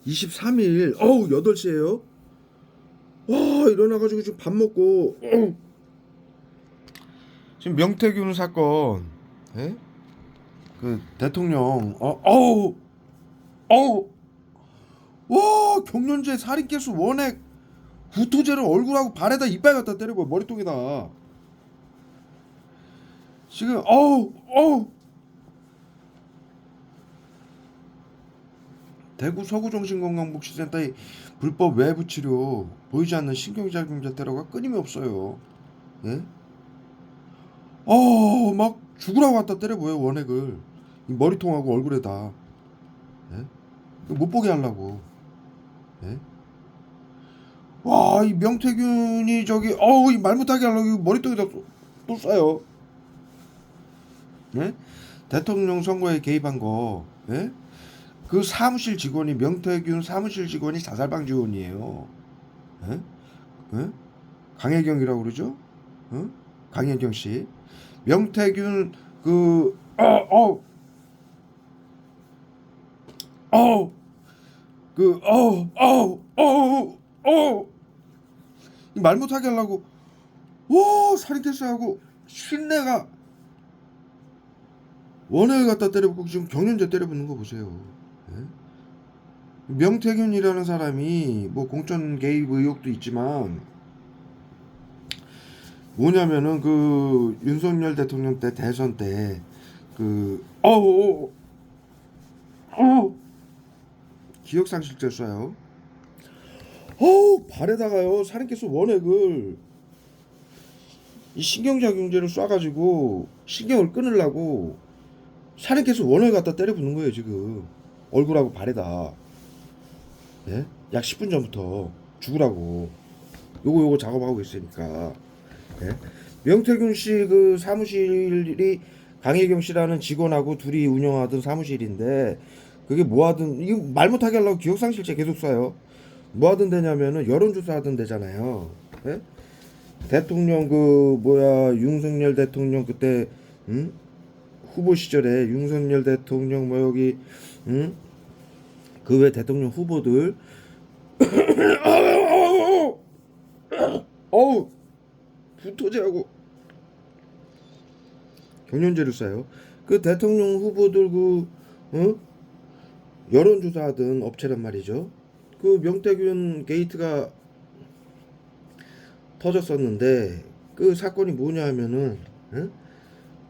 23일 8시에요. 와, 일어나가지고 지금 밥 먹고 지금 명태균 사건, 예? 그 대통령 어우 와, 경련죄 살인캐스 원액 구토죄를 얼굴하고 발에다 이빨 갖다 때리고 머리통에다 지금 대구 서구정신건강복지센터의 불법 외부 치료 보이지 않는 신경작용자 테러가 끊임이 없어요. 예? 막 죽으라고 갖다 때려보여 원액을 이 머리통하고 얼굴에다. 예? 못 보게 하려고. 예? 와, 이 명태균이 저기 이 말 못하게 하려고 머리통에다 또 쏴요. 예? 대통령 선거에 개입한 거, 예? 그 사무실 직원이 명태균 사무실 직원이 자살방지원이에요. 예? 예? 강혜경이라고 그러죠? 어? 강혜경 씨. 명태균 그 그 말 못하게 하려고 살인캐스하고 신내가 원해를 갖다 때려붓고 지금 경련죄 때려붓는 거 보세요. 예? 명태균이라는 사람이 뭐 공천 개입 의혹도 있지만 뭐냐면은 그 윤석열 대통령 때 대선 때그 기억상실죄 쏴요. 발에다가요 살인캐스 원액을 이 신경작용제를 쏴가지고 신경을 끊으려고 살인캐스 원액 갖다 때려붓는 거예요 지금 얼굴하고 발에다. 예? 약 10분 전부터 죽으라고 요거 작업하고 있으니까. 예? 명태균 씨 그 사무실이 강혜경 씨라는 직원하고 둘이 운영하던 사무실인데 그게 뭐 하든 이거 말 못하게 하려고 기억상실죄 계속 쏴요. 뭐 하던 데냐면은 여론조사 하던 데잖아요. 예? 대통령 그 뭐야 윤석열 대통령 그때 후보 시절에 윤석열 대통령 뭐 여기 그 외 대통령 후보들 어우 구토제하고 경련죄를 써요. 그 대통령 후보들 그 여론조사하던 업체란 말이죠. 그 명태균 게이트가 터졌었는데 그 사건이 뭐냐 하면은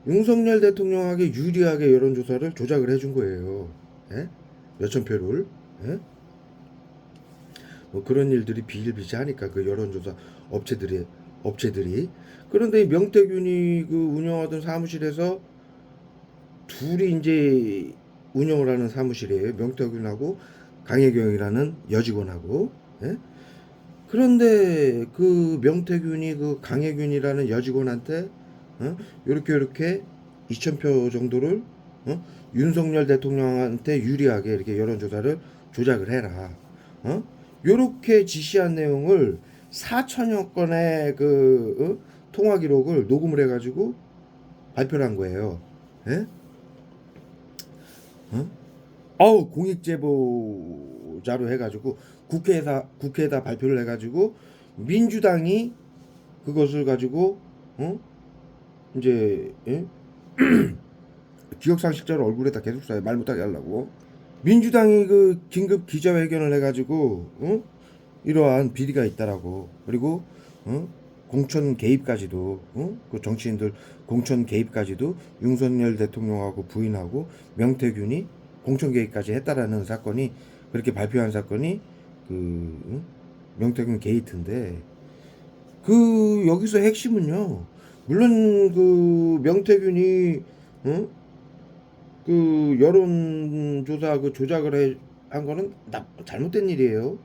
윤석열 대통령에게 유리하게 여론조사를 조작을 해준 거예요. 예? 몇천 표를. 예? 뭐 그런 일들이 비일비재하니까 그 여론조사 업체들이 그런데 이 명태균이 그 운영하던 사무실에서 둘이 이제 운영을 하는 사무실이에요. 명태균하고 강혜경이라는 여직원하고. 예? 그런데 그 명태균이 그 강혜균이라는 여직원한테 요렇게 2,000표 정도를 윤석열 대통령한테 유리하게 이렇게 여론조사를 조작을 해라. 요렇게 지시한 내용을 4천여 건의 그 통화 기록을 녹음을 해가지고 발표를 한 거예요. 예? 공익 제보자로 해가지고 국회에다 발표를 해가지고 민주당이 그것을 가지고 이제 예? 기억상실자를 얼굴에다 계속 쏴요. 말 못하게 하려고. 민주당이 그 긴급 기자회견을 해가지고 이러한 비리가 있다라고. 그리고 공천 개입까지도 그 정치인들 공천 개입까지도 윤석열 대통령하고 부인하고 명태균이 공천 개입까지 했다라는 사건이 그렇게 발표한 사건이 그 명태균 게이트인데 그 여기서 핵심은요. 물론 그 명태균이 그 여론조사 그 조작을 한 거는 잘못된 일이에요.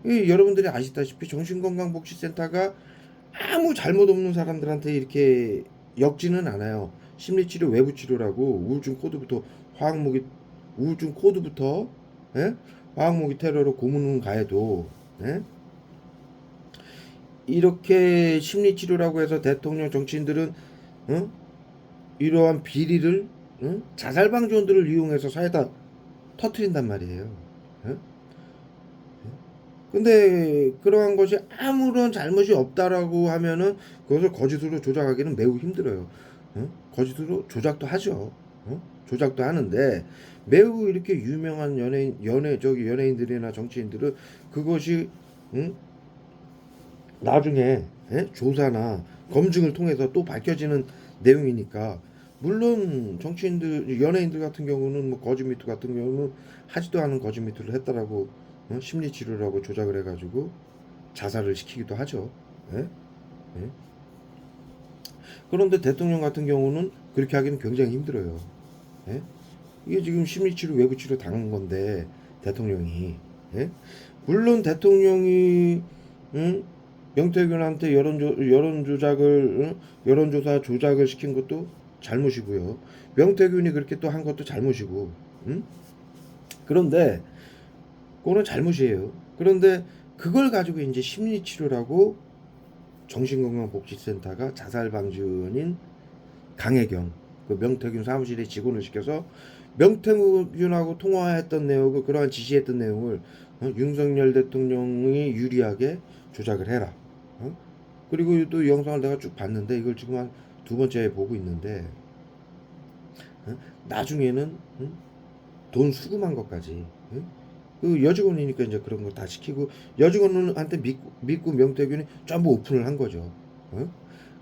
여러분들이 아시다시피 정신건강복지센터가 아무 잘못 없는 사람들한테 이렇게 엮지는 않아요. 심리치료 외부치료라고 우울증 코드부터 예? 화학무기 테러로 고문은 가해도 예? 이렇게 심리치료라고 해서 대통령 정치인들은 이러한 비리를 자살방지원들을 이용해서 사회다 터트린단 말이에요. 예? 근데 그러한 것이 아무런 잘못이 없다라고 하면은 그것을 거짓으로 조작하기는 매우 힘들어요. 거짓으로 조작도 하죠. 조작도 하는데 매우 이렇게 유명한 연예인들이나 정치인들은 그것이 응? 나중에 조사나 검증을 통해서 또 밝혀지는 내용이니까 물론 정치인들 연예인들 같은 경우는 뭐 거짓미투 같은 경우는 하지도 않은 거짓미투를 했다라고 심리 치료라고 조작을 해가지고 자살을 시키기도 하죠. 예? 예? 그런데 대통령 같은 경우는 그렇게 하기는 굉장히 힘들어요. 예? 이게 지금 심리치료 외부치료 당한 건데 대통령이 예? 물론 대통령이 응? 명태균한테 여론조작을 여론조사 조작을 시킨 것도 잘못이고요. 명태균이 그렇게 또 한 것도 잘못이고 응? 그런데 그거는 잘못이에요. 그런데 그걸 가지고 이제 심리치료라고 정신건강복지센터가 자살방지원인 강혜경 그 명태균 사무실에 직원을 시켜서 명태균하고 통화했던 내용을 그러한 지시했던 내용을 윤석열 대통령이 유리하게 조작을 해라. 그리고 또 영상을 내가 쭉 봤는데 이걸 지금 한 두 번째 보고 있는데 나중에는 돈 수금한 것까지 그 여직원이니까 이제 그런 거 다 시키고 여직원한테 믿고 명태균이 전부 오픈을 한 거죠.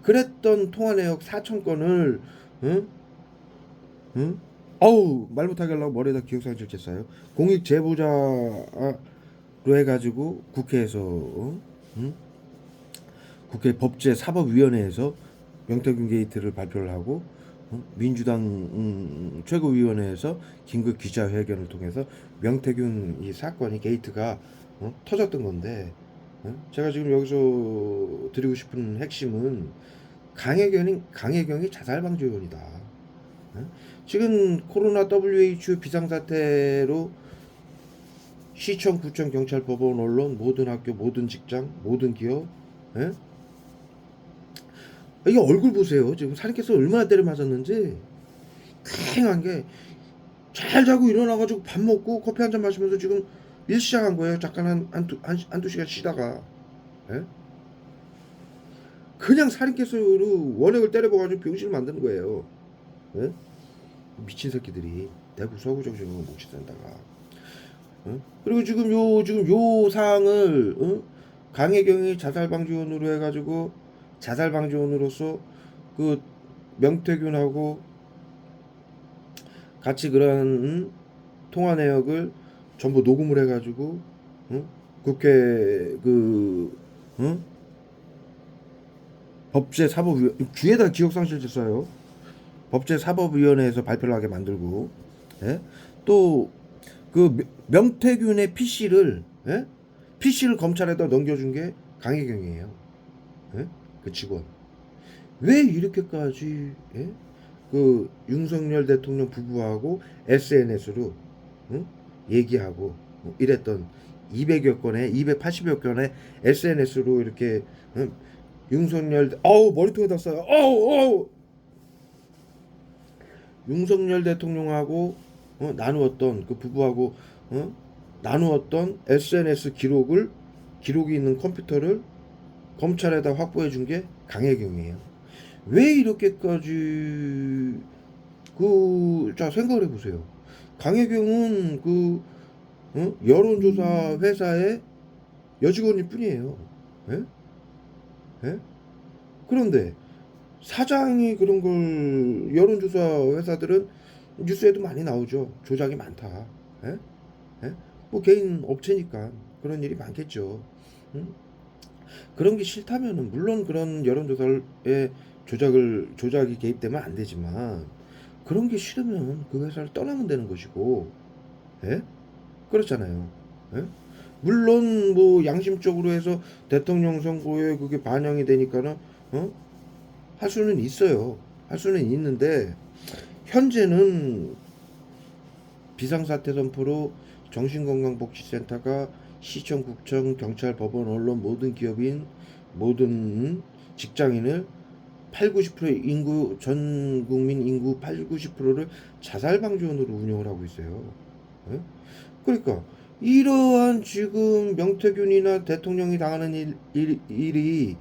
그랬던 통화 내역 4천 건을 응? 응? 어우 말 못하게 하려고 머리에다 기억상실제 써요. 공익 제보자로 해가지고 국회에서 응? 국회 법제사법위원회에서 명태균 게이트를 발표를 하고 민주당 최고위원회에서 긴급 기자회견을 통해서 명태균 이 사건이 게이트가 터졌던 건데 제가 지금 여기서 드리고 싶은 핵심은 강혜경이 자살방지원이다. 지금 코로나 WHO 비상사태로 시청, 구청, 경찰, 법원, 언론, 모든 학교, 모든 직장, 모든 기업, 예? 이게 얼굴 보세요. 지금 살인캐서 얼마나 때려 맞았는지 쾌한 게 잘 자고 일어나가지고 밥 먹고 커피 한 잔 마시면서 지금 일 시작한 거예요. 잠깐 한두 시간 쉬다가 예? 그냥 살인캐서로 원액을 때려봐가지고 병신을 만드는 거예요. 예? 미친 새끼들이 대구 서구정신공원 복지센터가 그리고 지금 요 사항을 강혜경이 자살방지원으로 해가지고 자살방지원으로서 그 명태균하고 같이 그런 통화 내역을 전부 녹음을 해가지고 국회 그 법제사법위 귀에다 기억상실제 써요. 법제사법위원회에서 발표를 하게 만들고 예? 또 그 명태균의 PC를 예? PC를 검찰에다 넘겨준 게 강혜경이에요. 예? 그 직원. 왜 이렇게까지 예? 그 윤석열 대통령 부부하고 SNS로 얘기하고 이랬던 200여 건에 280여 건의 SNS로 이렇게 윤석열 어우 머리통에 닿았어요. 어우 윤석열 대통령하고 나누었던 그 부부하고 나누었던 SNS 기록이 있는 컴퓨터를 검찰에다 확보해 준 게 강혜경이에요. 왜 이렇게까지 자 생각을 해보세요. 강혜경은 그 여론조사 회사의 여직원일 뿐이에요. 예? 예? 그런데 사장이 그런 걸 여론조사 회사들은 뉴스에도 많이 나오죠. 조작이 많다. 예? 예? 뭐 개인 업체니까 그런 일이 많겠죠. 응? 그런 게 싫다면은 물론 그런 여론조사에 조작이 개입되면 안 되지만 그런 게 싫으면 그 회사를 떠나면 되는 것이고, 예? 그렇잖아요. 예? 물론 뭐 양심적으로 해서 대통령 선거에 그게 반영이 되니까는 할 수는 있어요. 할 수는 있는데 현재는 비상사태 선포로 정신건강복지센터가 시청, 구청, 경찰, 법원, 언론 모든 기업인 모든 직장인을 8, 90% 인구 전 국민 인구 8, 90%를 자살 방지원으로 운영을 하고 있어요. 예? 그러니까 이러한 지금 명태균이나 대통령이 당하는 일이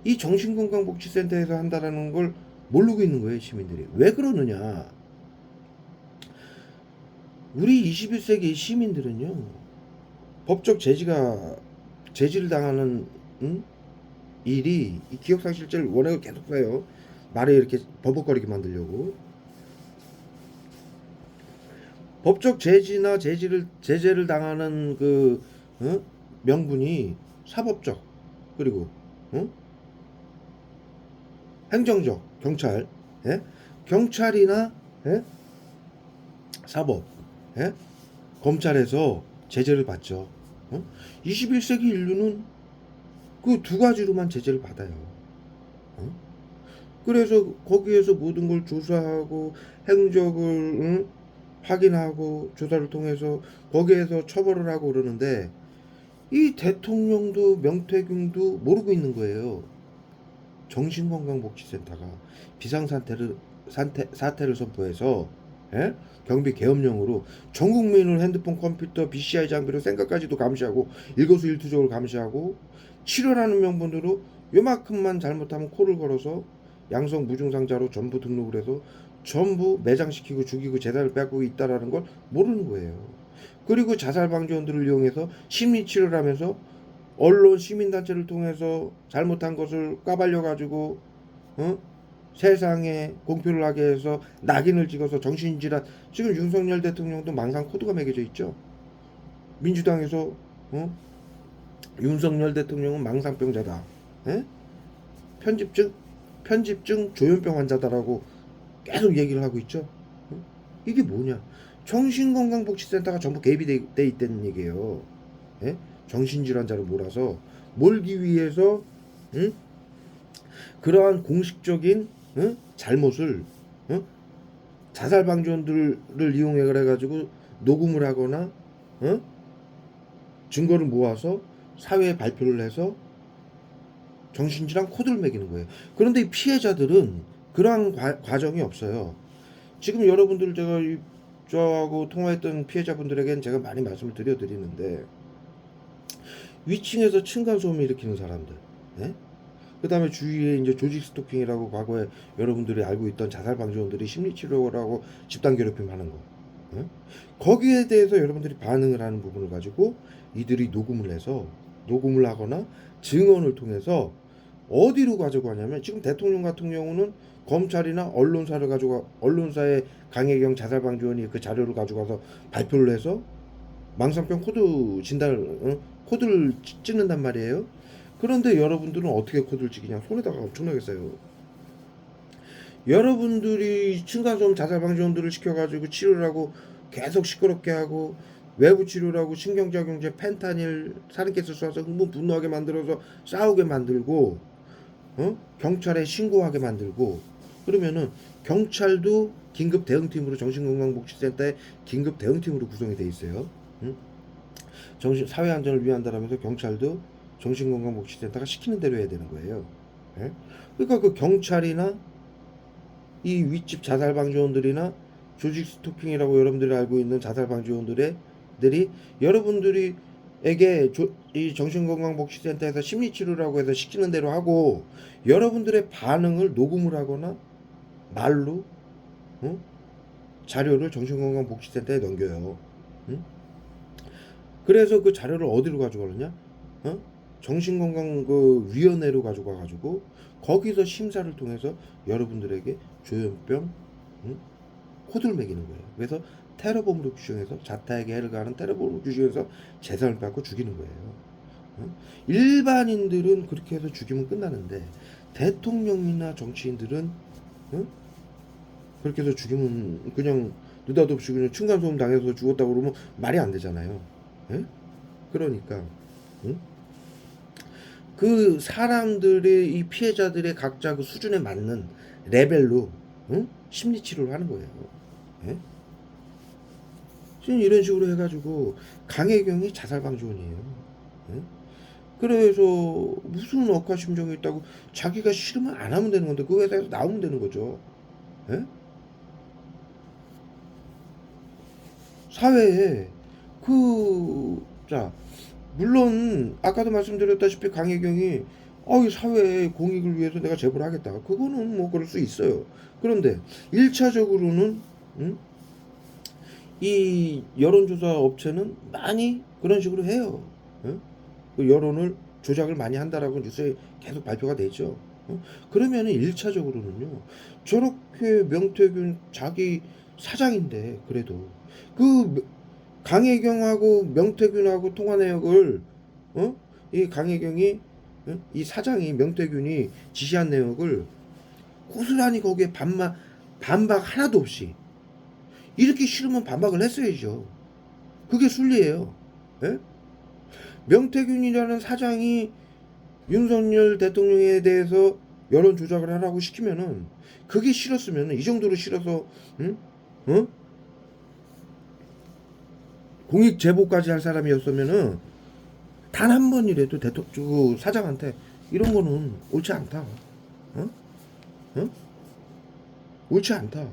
이 정신건강복지센터에서 한다라는 걸 모르고 있는 거예요, 시민들이. 왜 그러느냐? 우리 21세기 시민들은요, 법적 제지를 당하는 일이 이 기억상실죄를 원액을 계속 써요. 말을 이렇게 버벅거리게 만들려고. 법적 제재를 당하는 그 명분이 사법적, 그리고 행정적, 경찰, 예? 경찰이나, 예? 사법, 예? 검찰에서 제재를 받죠. 21세기 인류는 그 두 가지로만 제재를 받아요. 그래서 거기에서 모든 걸 조사하고 행적을 확인하고 조사를 통해서 거기에서 처벌을 하고 그러는데, 이 대통령도 명태균도 모르고 있는 거예요. 정신건강복지센터가 사태를 선포해서, 예? 경비 계엄령으로 전 국민을 핸드폰, 컴퓨터, BCI 장비로 생각까지도 감시하고 일거수일투족을 감시하고 치료라는 명분으로 요만큼만 잘못하면 코를 걸어서 양성 무증상자로 전부 등록을 해서 전부 매장시키고 죽이고 재산을 뺏고 있다라는 걸 모르는 거예요. 그리고 자살방지원들을 이용해서 심리치료를 하면서 언론 시민단체를 통해서 잘못한 것을 까발려가지고 세상에 공표를 하게 해서 낙인을 찍어서 정신질환. 지금 윤석열 대통령도 망상 코드가 매겨져 있죠. 민주당에서 윤석열 대통령은 망상병자다, 에? 편집증 조현병 환자다라고 계속 얘기를 하고 있죠. 이게 뭐냐? 정신건강복지센터가 전부 개입이 돼 있다는 얘기예요. 예? 정신질환자를 몰아서 몰기 위해서 그러한 공식적인 잘못을 자살방지원들을 이용해 그래가지고 녹음을 하거나 증거를 모아서 사회에 발표를 해서 정신질환 코드를 매기는 거예요. 그런데 이 피해자들은 그러한 과정이 없어요. 지금 여러분들, 제가 저하고 통화했던 피해자분들에게는 제가 많이 말씀을 드리는데, 위층에서 층간소음을 일으키는 사람들, 예? 그 다음에 주위에 이제 조직 스토킹이라고 과거에 여러분들이 알고 있던 자살방지원들이 심리치료라고 집단 괴롭힘 하는 거, 예? 거기에 대해서 여러분들이 반응을 하는 부분을 가지고 이들이 녹음을 하거나 증언을 통해서 어디로 가져가냐면, 지금 대통령 같은 경우는 검찰이나 언론사의 강혜경 자살방지원이 그 자료를 가져가서 발표를 해서 망상병 코드 코드를 찍는단 말이에요. 그런데 여러분들은 어떻게 코드를 찍냐? 손에다가 엄청나게 써요. 여러분들이 층간소음 자살방지원들을 시켜가지고 치료를 하고 계속 시끄럽게 하고 외부 치료라고 신경작용제, 펜타닐, 살인가스 쏴서 흥분 분노하게 만들어서 싸우게 만들고 경찰에 신고하게 만들고, 그러면은 경찰도 긴급 대응팀으로, 정신건강복지센터에 긴급 대응팀으로 구성이 돼 있어요. 사회 안전을 위한다라면서 경찰도 정신건강복지센터가 시키는 대로 해야 되는 거예요. 예? 그러니까 그 경찰이나 이 윗집 자살방지원들이나 조직 스토킹이라고 여러분들이 알고 있는 자살방지원들이 여러분들이 이 정신건강복지센터에서 심리치료라고 해서 시키는 대로 하고, 여러분들의 반응을 녹음을 하거나 말로 자료를 정신건강복지센터에 넘겨요. 그래서 그 자료를 어디로 가져가느냐? 정신건강 그 위원회로 가져가가지고 거기서 심사를 통해서 여러분들에게 조현병 코드를 매기는 거예요. 그래서 테러범으로 규정해서, 자타에게 해를 가하는 테러범으로 규정해서 재산을 빼앗고 죽이는 거예요. 일반인들은 그렇게 해서 죽이면 끝나는데, 대통령이나 정치인들은 그렇게 해서 죽이면 그냥 느닷없이 그냥 층간소음 당해서 죽었다고 그러면 말이 안 되잖아요. 예? 그러니까 그 사람들의, 이 피해자들의 각자 그 수준에 맞는 레벨로 심리치료를 하는 거예요. 예? 지금 이런 식으로 해가지고 강혜경이 자살방지원이에요. 예? 그래서 무슨 억하심정이 있다고, 자기가 싫으면 안 하면 되는 건데 그 회사에서 나오면 되는 거죠. 예? 사회에 자, 물론 아까도 말씀드렸다시피 강혜경이 이 사회의 공익을 위해서 내가 제보를 하겠다. 그거는 뭐 그럴 수 있어요. 그런데 1차적으로는 이 여론조사 업체는 많이 그런 식으로 해요. 그 여론을 조작을 많이 한다라고 뉴스에 계속 발표가 되죠. 그러면은 1차적으로는요. 저렇게 명태균 자기 사장인데 그래도 그 강혜경하고 명태균하고 통화 내역을 이 강혜경이 이 사장이 명태균이 지시한 내역을 고스란히 거기에 반박 하나도 없이 이렇게 싫으면 반박을 했어야죠. 그게 순리예요. 예? 명태균이라는 사장이 윤석열 대통령에 대해서 여론 조작을 하라고 시키면은 그게 싫었으면은 이 정도로 싫어서 응? 어? 공익 제보까지 할 사람이었으면은 단 한 번이라도 대통령 사장한테 이런 거는 옳지 않다. 어? 어? 옳지 않다.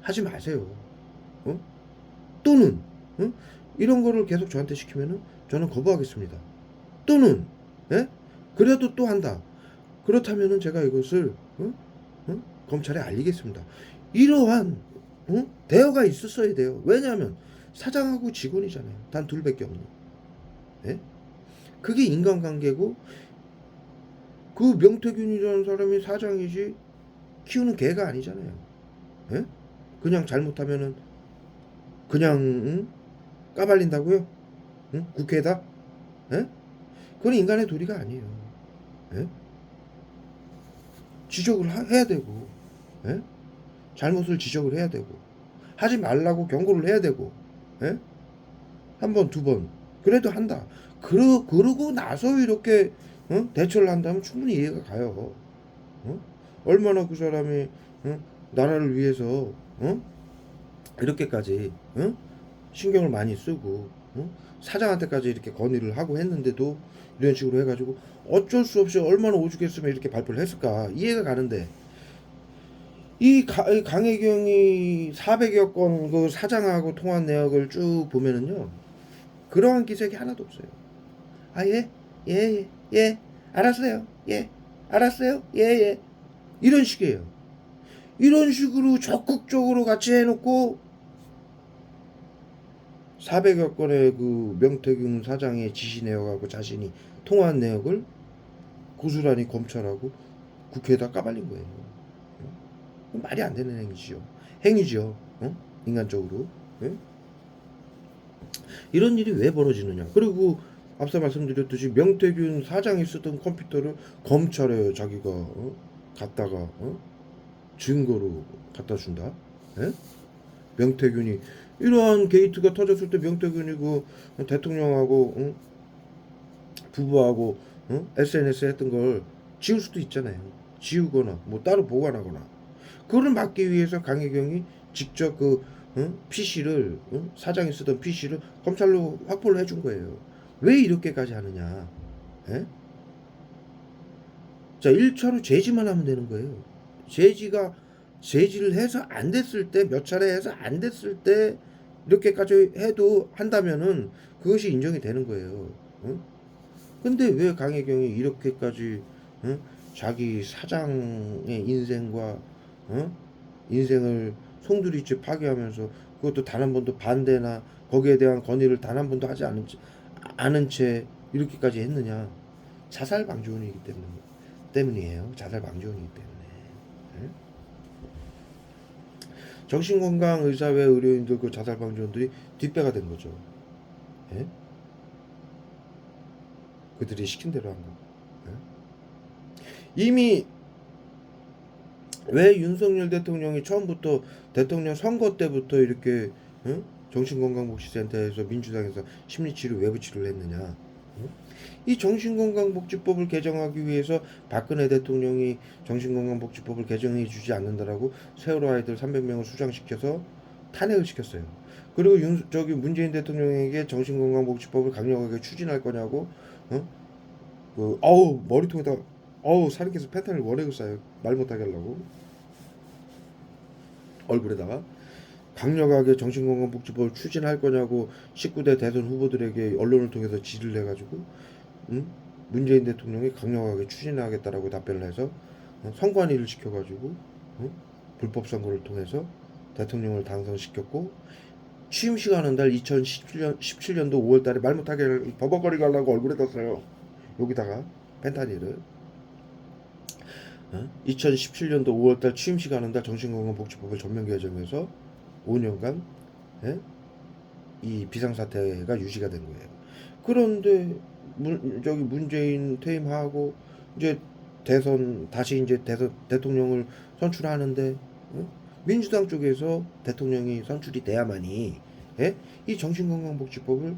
하지 마세요. 어? 또는 이런 거를 계속 저한테 시키면은 저는 거부하겠습니다. 또는 예? 그래도 또 한다. 그렇다면은 제가 이것을 검찰에 알리겠습니다. 이러한 대화가 있었어야 돼요. 왜냐하면 사장하고 직원이잖아요. 단 둘밖에 없는. 예? 그게 인간관계고 그 명태균이라는 사람이 사장이지 키우는 개가 아니잖아요. 예? 그냥 잘못하면은 그냥 까발린다고요? 국회에다? 예? 그건 인간의 도리가 아니에요. 예? 지적을 해야 되고, 예? 잘못을 지적을 해야 되고, 하지 말라고 경고를 해야 되고, 예? 한 번, 두 번, 그래도 한다. 그러고 나서 이렇게 대처를 한다면 충분히 이해가 가요. 얼마나 그 사람이 나라를 위해서 이렇게까지 신경을 많이 쓰고 사장한테까지 이렇게 건의를 하고 했는데도 이런 식으로 해가지고 어쩔 수 없이 얼마나 오죽했으면 이렇게 발표를 했을까 이해가 가는데 이 강혜경이 400여 건 그 사장하고 통한 내역을 쭉 보면은요 그러한 기색이 하나도 없어요. 아 예? 예, 예, 예, 알았어요. 예, 알았어요. 예, 예. 이런 식이에요. 이런 식으로 적극적으로 같이 해놓고 400여 건의 그 명태균 사장의 지시 내역하고 자신이 통화한 내역을 고스란히 검찰하고 국회에다 까발린 거예요. 말이 안 되는 행위죠. 행위죠. 인간적으로. 이런 일이 왜 벌어지느냐. 그리고 앞서 말씀드렸듯이 명태균 사장이 쓰던 컴퓨터를 검찰에 자기가 갖다가 증거로 갖다 준다. 예? 명태균이 이러한 게이트가 터졌을 때 명태균이 그 대통령하고 부부하고 SNS 했던 걸 지울 수도 있잖아요. 지우거나 뭐 따로 보관하거나 그거를 막기 위해서 강혜경이 직접 그 PC를 사장이 쓰던 PC를 검찰로 확보를 해준 거예요. 왜 이렇게까지 하느냐? 예? 자, 1차로 제지만 하면 되는 거예요. 제지를 해서 안 됐을 때 몇 차례 해서 안 됐을 때 이렇게까지 해도 한다면은 그것이 인정이 되는 거예요. 근데 왜 강혜경이 이렇게까지 자기 사장의 인생과 인생을 송두리째 파괴하면서 그것도 단 한 번도 반대나 거기에 대한 건의를 단 한 번도 하지 않은 채 이렇게까지 했느냐? 자살 방지원이기 때문이에요. 자살 방지원이기 때문에. 예? 정신건강의사회 의료인들 그 자살 방지원들이 뒷배가 된 거죠. 예? 그들이 시킨 대로 한 거. 예? 이미 왜 윤석열 대통령이 처음부터 대통령 선거 때부터 이렇게 정신건강복지센터에서 민주당에서 심리치료 외부치료를 했느냐. 이 정신건강복지법을 개정하기 위해서 박근혜 대통령이 정신건강복지법을 개정해 주지 않는다라고 세월호 아이들 300명을 수장시켜서 탄핵을 시켰어요. 그리고 문재인 대통령에게 정신건강복지법을 강력하게 추진할 거냐고 머리통에다 살인캐서 펜타닐 원액을 쏴요. 말 못하게 하려고 얼굴에다가. 강력하게 정신건강복지법을 추진할 거냐고 19대 대선 후보들에게 언론을 통해서 질의를 해가지고 문재인 대통령이 강력하게 추진하겠다라고 답변을 해서 선관위를 시켜가지고 불법 선거를 통해서 대통령을 당선시켰고 취임식 하는 달 2017년도 5월달에 말 못하게 버벅거리게 하려고 얼굴에 떴어요. 여기다가 펜타닐을 2017년도 5월달 취임식 하는 달 정신건강복지법을 전면 개정해서 5년간 이 비상사태가 유지가 된 거예요. 그런데 문재인 퇴임하고 이제 다시 이제 대통령을 선출하는데 민주당 쪽에서 대통령이 선출이 돼야만이 이 정신건강복지법을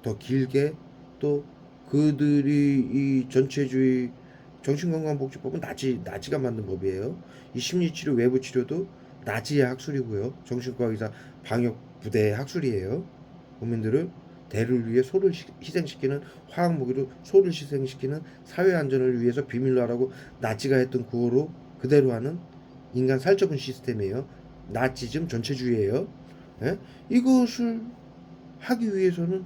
더 길게 또 그들이 이 전체주의 정신건강복지법은 나치가 만든 법이에요. 이 심리치료 외부치료도 나치의 학술이고요. 정신과 의사 방역부대의 학술이에요. 국민들을 대를 위해 소를 희생시키는 화학무기로 소를 희생시키는 사회안전을 위해서 비밀로 하라고 나치가 했던 구호로 그대로 하는 인간 살처분 시스템이에요. 나치즘 전체주의예요. 이것을 하기 위해서는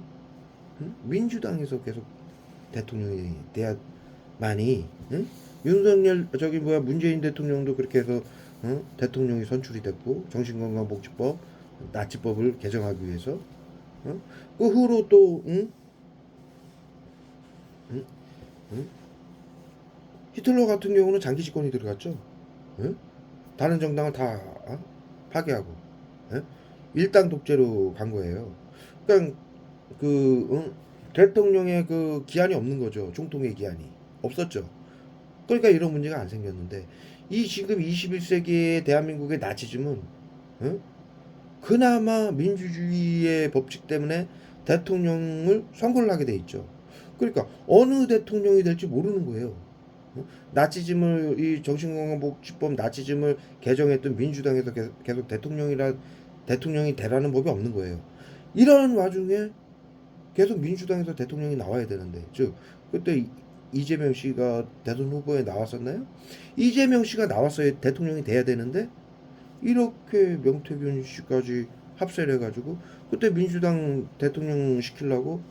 민주당에서 계속 대통령이 돼야만이 윤석열 문재인 대통령도 그렇게 해서 대통령이 선출이 됐고 정신건강복지법 나치법을 개정하기 위해서 그 후로 또 히틀러 같은 경우는 장기 집권이 들어갔죠. 다른 정당을 다 파괴하고 일당 독재로 간 거예요. 그러니까 대통령의 그 기한이 없는 거죠. 총통의 기한이 없었죠. 그러니까 이런 문제가 안 생겼는데 이 지금 21세기의 대한민국의 나치즘은 그나마 민주주의의 법칙 때문에 대통령을 선거를 하게 돼 있죠. 그러니까 어느 대통령이 될지 모르는 거예요. 나치즘을 이 정신건강복지법 나치즘을 개정했던 민주당에서 계속 대통령이 되라는 법이 없는 거예요. 이런 와중에 계속 민주당에서 대통령이 나와야 되는데 즉 그때 이재명 씨가 대선 후보에 나왔었나요? 이재명 씨가 나왔어야 대통령이 돼야 되는데 이렇게 명태균 씨까지 합세를 해가지고 그때 민주당 대통령 시키려고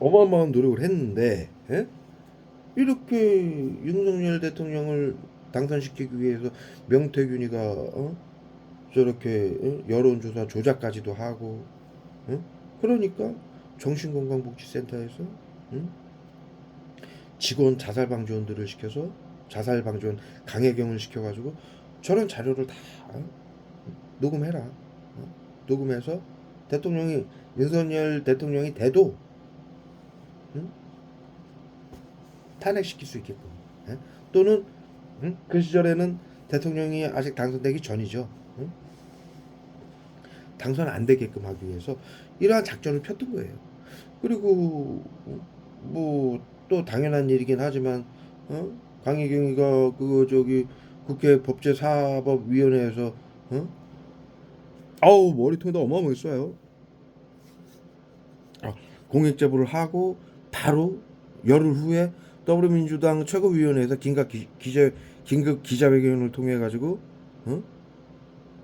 어마어마한 노력을 했는데 이렇게 윤석열 대통령을 당선시키기 위해서 명태균이가 저렇게 여론조사 조작까지도 하고 그러니까 정신건강복지센터에서 직원 자살방지원들을 시켜서 자살방지원 강혜경을 시켜가지고 저런 자료를 다 녹음해라. 녹음해서 윤석열 대통령이 돼도 탄핵시킬 수 있게끔 또는 그 시절에는 대통령이 아직 당선되기 전이죠. 당선 안 되게끔 하기 위해서 이러한 작전을 폈던 거예요. 그리고 뭐 또 당연한 일이긴 하지만 강혜경이가 국회 법제사법위원회에서 아우 머리통에다 어마어마하게 쏴요. 공익 제보를 하고 바로 열흘 후에 더불어민주당 최고위원회에서 긴급 기자회견을 통해 가지고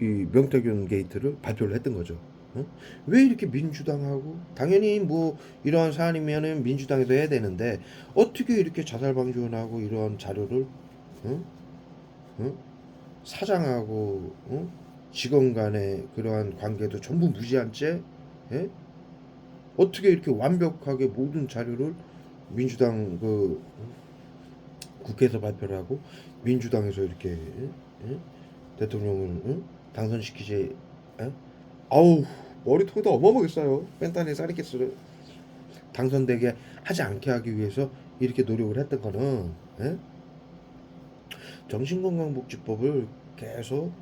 이 명태균 게이트를 발표를 했던 거죠. 왜 이렇게 민주당하고 당연히 뭐 이러한 사안이면은 민주당에서 해야 되는데 어떻게 이렇게 자살방지원하고 이러한 자료를 사장하고 직원 간의 그러한 관계도 전부 무시한 채 어떻게 이렇게 완벽하게 모든 자료를 민주당 국회에서 발표를 하고 민주당에서 이렇게 대통령을 당선시키지 아우 머리통도 어마어마하게 싸요. 펜타닐 사리케스를 당선되게 하지 않게 하기 위해서 이렇게 노력을 했던 거는 정신건강복지법을 계속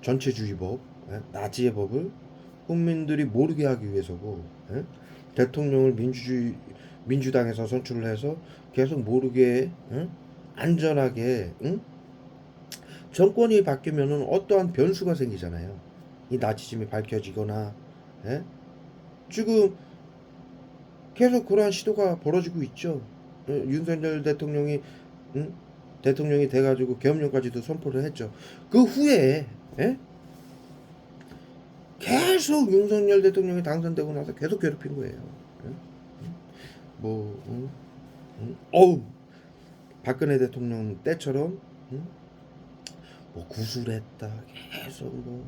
전체주의법 나치의 법을 국민들이 모르게 하기 위해서고 대통령을 민주당에서 선출을 해서 계속 모르게 안전하게 정권이 바뀌면은 어떠한 변수가 생기잖아요. 이 나치즘이 밝혀지거나 지금 계속 그러한 시도가 벌어지고 있죠. 윤석열 대통령이 대통령이 돼가지고 계엄령까지도 선포를 했죠. 그 후에 예? 계속 윤석열 대통령이 당선되고 나서 계속 괴롭힌 거예요. 예? 뭐 어우 박근혜 대통령 때처럼 뭐 구술했다 계속 뭐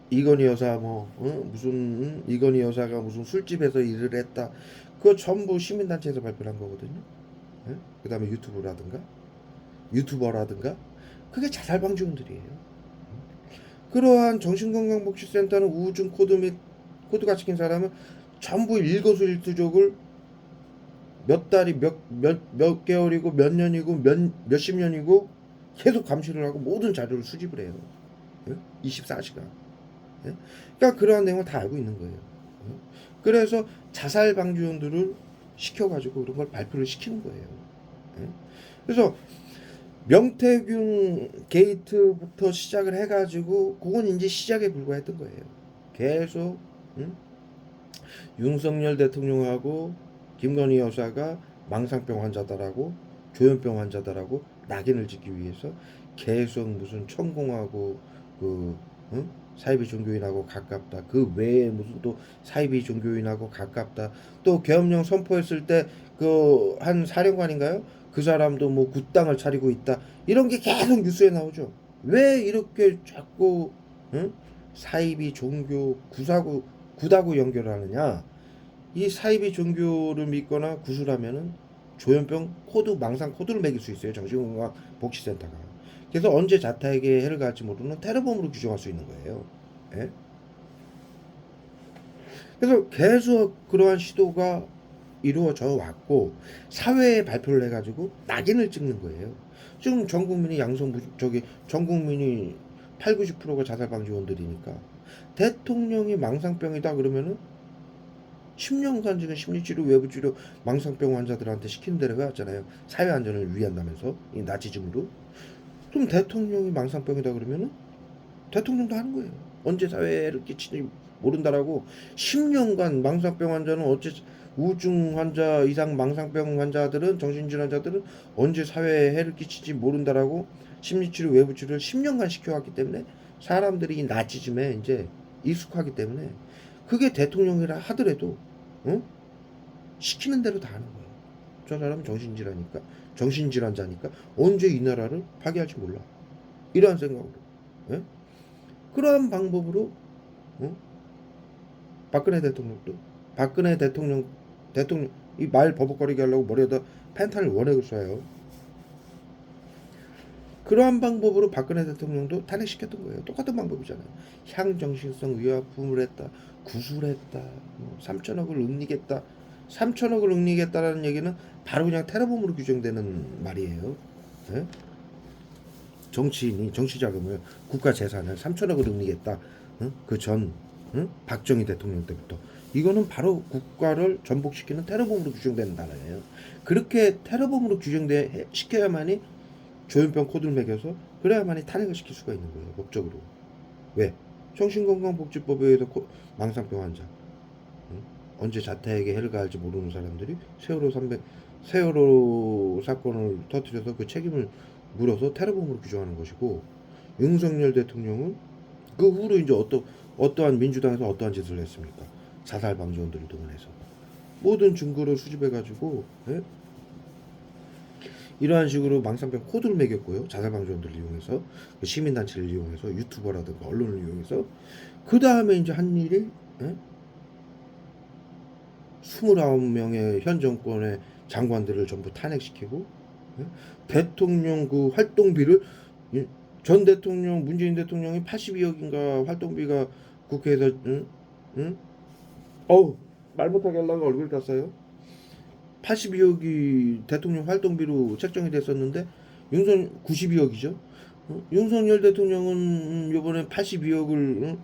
이건희 여사 뭐 무슨 이건희 여사가 무슨 술집에서 일을 했다 그거 전부 시민단체에서 발표한 거거든요. 예? 그다음에 유튜버라든가 그게 자살방지원들이에요. 그러한 정신건강복지센터는 우울증 코드 및 코드가 찍힌 사람은 전부 일거수일투족을 몇 달이 몇 개월이고 몇 년이고 몇십 년이고 계속 감시를 하고 모든 자료를 수집을 해요. 24시간. 그러니까 그러한 내용을 다 알고 있는 거예요. 그래서 자살 방지원들을 시켜가지고 그런 걸 발표를 시키는 거예요. 그래서 명태균 게이트부터 시작을 해가지고 그건 이제 시작에 불과했던 거예요. 계속 윤석열 대통령하고 김건희 여사가 망상병 환자다라고 조현병 환자다라고 낙인을 찍기 위해서 계속 무슨 천공하고 그 사이비 종교인하고 가깝다. 그 외에 무슨 또 사이비 종교인하고 가깝다. 또 계엄령 선포했을 때 그 한 사령관인가요? 그 사람도 뭐 굿당을 차리고 있다. 이런 게 계속 뉴스에 나오죠. 왜 이렇게 자꾸 사이비 종교 구다구 연결하느냐? 이 사이비 종교를 믿거나 구술하면은 조현병 코드 망상 코드를 매길 수 있어요. 정신건강복지센터가. 그래서 언제 자타에게 해를 가할지 모르는 테러범으로 규정할 수 있는 거예요. 예? 그래서 계속 그러한 시도가 이루어져 왔고 사회에 발표를 해가지고 낙인을 찍는 거예요. 지금 전 국민이 전 국민이 8, 90%가 자살방지원들이니까 대통령이 망상병이다 그러면은 10년간 지금 심리치료, 외부치료 망상병 환자들한테 시키는 대로 해왔잖아요. 사회안전을 위한다면서 이 나치즘으로. 그럼 대통령이 망상병이다 그러면은 대통령도 하는 거예요. 언제 사회를 끼치는지 모른다라고 10년간 망상병 환자는 어째 우울증 환자 이상 망상병 환자들은 정신질환 환자들은 언제 사회에 해를 끼칠지 모른다라고 심리치료 외부치료를 10년간 시켜왔기 때문에 사람들이 이 나치즘에 이제 익숙하기 때문에 그게 대통령이라 하더라도 시키는 대로 다 하는 거예요. 저 사람은 정신질환자니까 언제 이 나라를 파괴할지 몰라. 이러한 생각으로. 예? 그러한 방법으로 박근혜 대통령 이 말 버벅거리게 하려고 머리에다 펜탄을 원액을 쏴요. 그러한 방법으로 박근혜 대통령도 탄핵시켰던 거예요. 똑같은 방법이잖아요. 향정신성 위약부을 했다, 구술했다, 3천억을 응리겠다. 3천억을 응리겠다라는 얘기는 바로 그냥 테러범으로 규정되는 말이에요. 네? 정치인이 정치자금을 국가 재산을 3천억을 응리겠다. 그 전 박정희 대통령 때부터 이거는 바로 국가를 전복시키는 테러범으로 규정되는 단어예요. 그렇게 테러범으로 시켜야만이 조현병 코드를 매겨서 그래야만이 탄핵을 시킬 수가 있는 거예요. 법적으로. 왜? 정신건강복지법에 의해서 망상병 환자 언제 자타에게 해를 가할지 모르는 사람들이 세월호 사건을 터뜨려서 그 책임을 물어서 테러범으로 규정하는 것이고 윤석열 대통령은 그 후로 이제 어떠한 민주당에서 어떠한 짓을 했습니까? 자살 방지원들을 동원해서 모든 증거를 수집해가지고 이러한 식으로 망상병 코드를 매겼고요. 자살 방지원들을 이용해서 그 시민단체를 이용해서 유튜버라든가 언론을 이용해서 그 다음에 이제 한 일이 29명의 현 정권의 장관들을 전부 탄핵시키고 대통령 그 활동비를 전 대통령 문재인 대통령이 82억인가 활동비가 국회에서 말 못하게 하려고 얼굴 땄어요. 82억이 대통령 활동비로 책정이 됐었는데 92억이죠. 윤석열 대통령은 이번에 82억을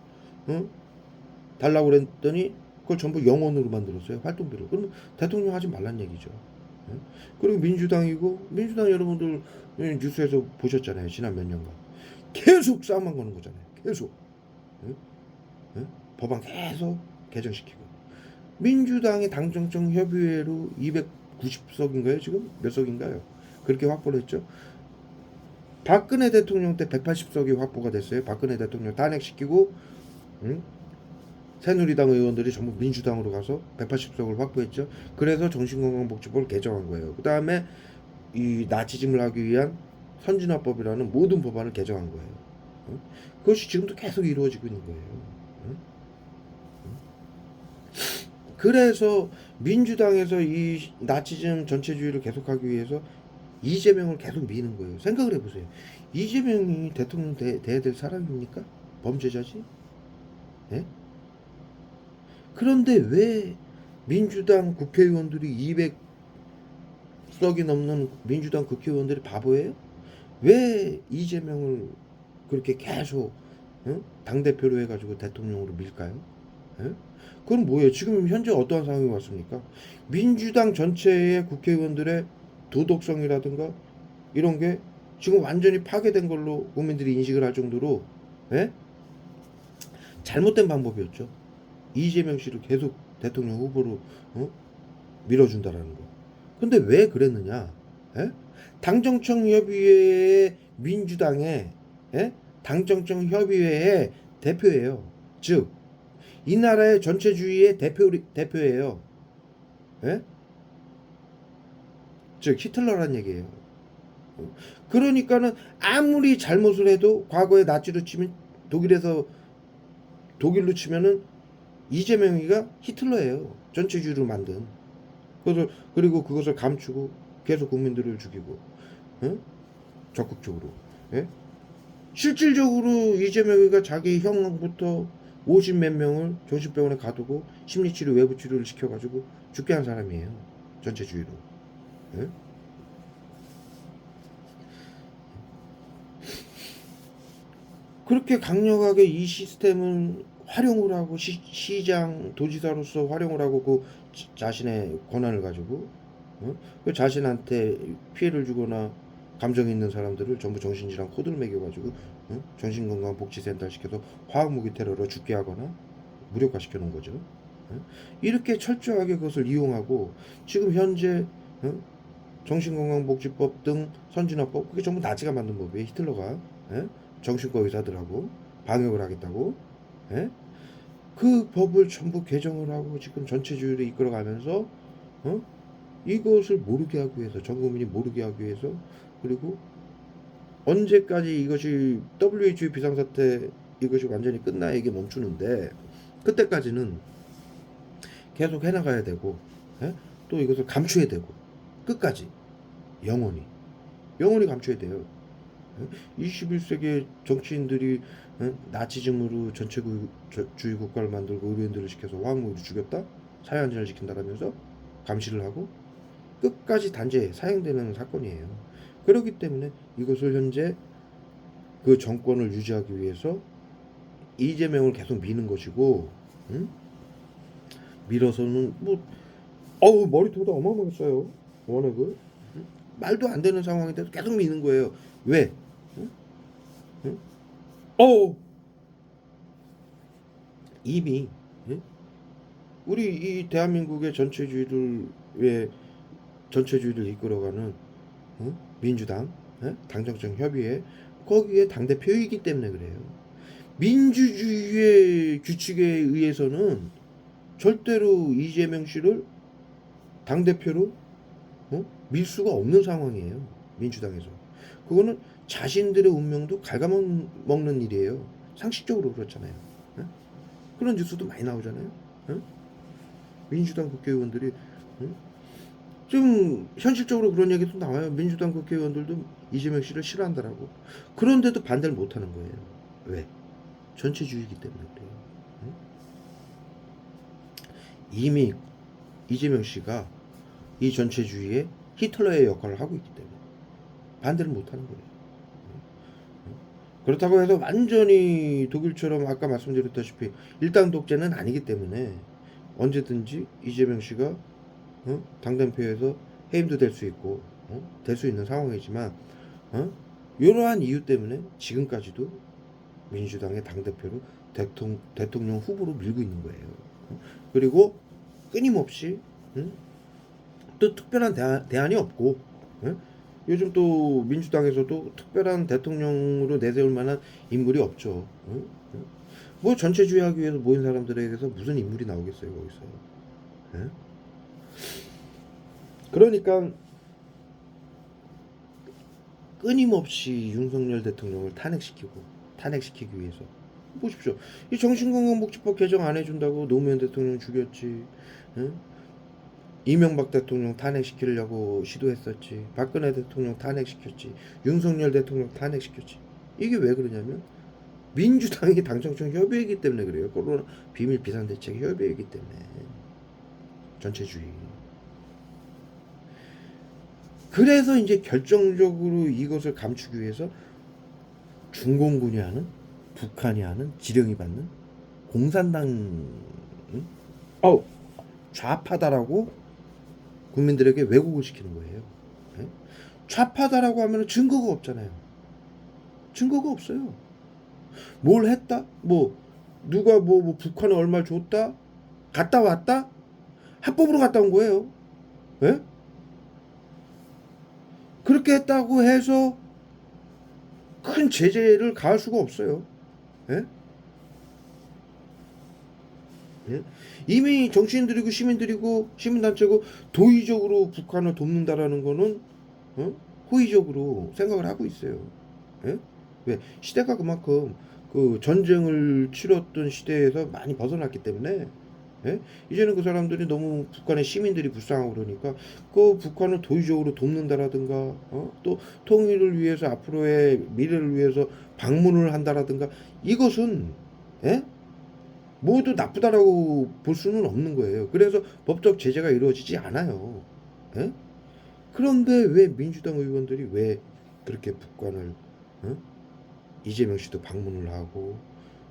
달라고 그랬더니 그걸 전부 영원으로 만들었어요. 활동비를. 그러면 대통령 하지 말란 얘기죠. 그리고 민주당 여러분들 뉴스에서 보셨잖아요. 지난 몇 년간 계속 싸움만 거는 거잖아요. 계속 법안 계속 개정시키고 민주당이 당정청 협의회로 290석인가요? 지금 몇 석인가요? 그렇게 확보를 했죠. 박근혜 대통령 때 180석이 확보가 됐어요. 박근혜 대통령 탄핵시키고 응? 새누리당 의원들이 전부 민주당으로 가서 180석을 확보했죠. 그래서 정신건강복지법을 개정한 거예요. 그 다음에 이 나치즘을 하기 위한 선진화법이라는 모든 법안을 개정한 거예요. 그것이 지금도 계속 이루어지고 있는 거예요. 그래서 민주당에서 이 나치즘 전체주의를 계속하기 위해서 이재명을 계속 미는 거예요. 생각을 해보세요. 이재명이 대통령 돼야 될 사람입니까? 범죄자지? 예? 그런데 왜 민주당 국회의원들이 200석이 넘는 민주당 국회의원들이 바보예요? 왜 이재명을 그렇게 계속 당대표로 해가지고 대통령으로 밀까요? 예? 그건 뭐예요? 지금 현재 어떠한 상황이 왔습니까? 민주당 전체의 국회의원들의 도덕성이라든가 이런 게 지금 완전히 파괴된 걸로 국민들이 인식을 할 정도로 예? 잘못된 방법이었죠. 이재명 씨를 계속 대통령 후보로 밀어준다라는 거. 근데 왜 그랬느냐? 예? 당정청 협의회의 민주당의 당정청 협의회의 대표예요. 즉 이 나라의 전체주의의 대표예요. 예? 즉 히틀러란 얘기예요. 그러니까는 아무리 잘못을 해도 과거에 나치로 치면 독일로 치면은 이재명이가 히틀러예요. 전체주의를 만든. 그리고 그것을 감추고 계속 국민들을 죽이고, 예? 적극적으로. 예? 실질적으로 이재명이가 자기 형부터 50 몇 명을 정신병원에 가두고 심리치료 외부 치료를 시켜가지고 죽게 한 사람이에요. 전체주의로. 예? 그렇게 강력하게 이 시스템을 활용을 하고 시장 도지사로서 활용을 하고 그 자신의 권한을 가지고 그 자신한테 피해를 주거나 감정 있는 사람들을 전부 정신질환 코드를 매겨가지고 정신건강복지센터 시켜서 화학무기 테러로 죽게 하거나 무력화시켜 놓은 거죠. 이렇게 철저하게 그것을 이용하고 지금 현재 정신건강복지법 등 선진화법 그게 전부 나치가 만든 법이에요. 히틀러가 정신과 의사들하고 방역을 하겠다고 그 법을 전부 개정을 하고 지금 전체주의를 이끌어가면서 이것을 모르게 하기 위해서 전 국민이 모르게 하기 위해서 그리고 언제까지 이것이 WHO 비상사태 이것이 완전히 끝나야 이게 멈추는데 그때까지는 계속 해나가야 되고 또 이것을 감춰야 되고 끝까지 영원히 감춰야 돼요. 21세기 정치인들이 나치즘으로 전체주의 국가를 만들고 의료인들을 시켜서 화학무기로 죽였다? 사회안전을 지킨다라면서 감시를 하고 끝까지 단죄 사형되는 사건이에요. 그렇기 때문에 이것을 현재 그 정권을 유지하기 위해서 이재명을 계속 미는 것이고 밀어서는 뭐 머리통도 어마어마하게 써요. 원액을 말도 안 되는 상황인데도 계속 미는 거예요. 왜? 이미 우리 이 대한민국의 전체주의를 이끌어가는 민주당 당정청 협의회 거기에 당대표이기 때문에 그래요. 민주주의의 규칙에 의해서는 절대로 이재명 씨를 당대표로 밀 수가 없는 상황이에요. 민주당에서. 그거는 자신들의 운명도 갉아먹는 일이에요. 상식적으로 그렇잖아요. 그런 뉴스도 많이 나오잖아요. 민주당 국회의원들이 좀 현실적으로 그런 얘기도 나와요. 민주당 국회의원들도 이재명 씨를 싫어한다라고. 그런데도 반대를 못하는 거예요. 왜? 전체주의이기 때문에 그래요. 이미 이재명 씨가 이 전체주의의 히틀러의 역할을 하고 있기 때문에 반대를 못하는 거예요. 그렇다고 해서 완전히 독일처럼 아까 말씀드렸다시피 일당 독재는 아니기 때문에 언제든지 이재명 씨가 당대표에서 해임도 될 수 있고 될 수 있는 상황이지만 이러한 이유 때문에 지금까지도 민주당의 당대표로 대통령 후보로 밀고 있는 거예요. 그리고 끊임없이 또 특별한 대안이 없고 요즘 또 민주당에서도 특별한 대통령으로 내세울 만한 인물이 없죠. 응? 응? 뭐 전체주의하기 위해서 모인 사람들에게서 무슨 인물이 나오겠어요 거기서. 응? 그러니까 끊임없이 윤석열 대통령을 탄핵시키기 위해서 보십시오. 이 정신건강복지법 개정 안 해준다고 노무현 대통령 죽였지. 응? 이명박 대통령 탄핵시키려고 시도했었지. 박근혜 대통령 탄핵시켰지. 윤석열 대통령 탄핵시켰지. 이게 왜 그러냐면 민주당이 당정청 협의이기 때문에 그래요. 코로나 비밀 비상대책 협의이기 때문에. 전체주의. 그래서 이제 결정적으로 이것을 감추기 위해서 중공군이 하는, 북한이 하는, 지령이 받는 공산당, 응? 좌파다라고 국민들에게 왜곡을 시키는 거예요. 예? 좌파다라고 하면 증거가 없잖아요. 증거가 없어요. 뭘 했다? 뭐 누가 뭐 북한에 얼마 줬다? 갔다 왔다? 합법으로 갔다 온 거예요. 예? 그렇게 했다고 해서 큰 제재를 가할 수가 없어요. 예? 예? 이미 정치인들이고 시민들이고 시민단체고 도의적으로 북한을 돕는다라는 거는 호의적으로 생각을 하고 있어요. 예? 왜 시대가 그만큼 그 전쟁을 치렀던 시대에서 많이 벗어났기 때문에 예? 이제는 그 사람들이 너무 북한의 시민들이 불쌍하고 그러니까 그 북한을 도의적으로 돕는다라든가 또 통일을 위해서 앞으로의 미래를 위해서 방문을 한다라든가 이것은 예? 모두 나쁘다라고 볼 수는 없는 거예요. 그래서 법적 제재가 이루어지지 않아요. 예? 그런데 왜 민주당 의원들이 왜 그렇게 북한을 어? 이재명 씨도 방문을 하고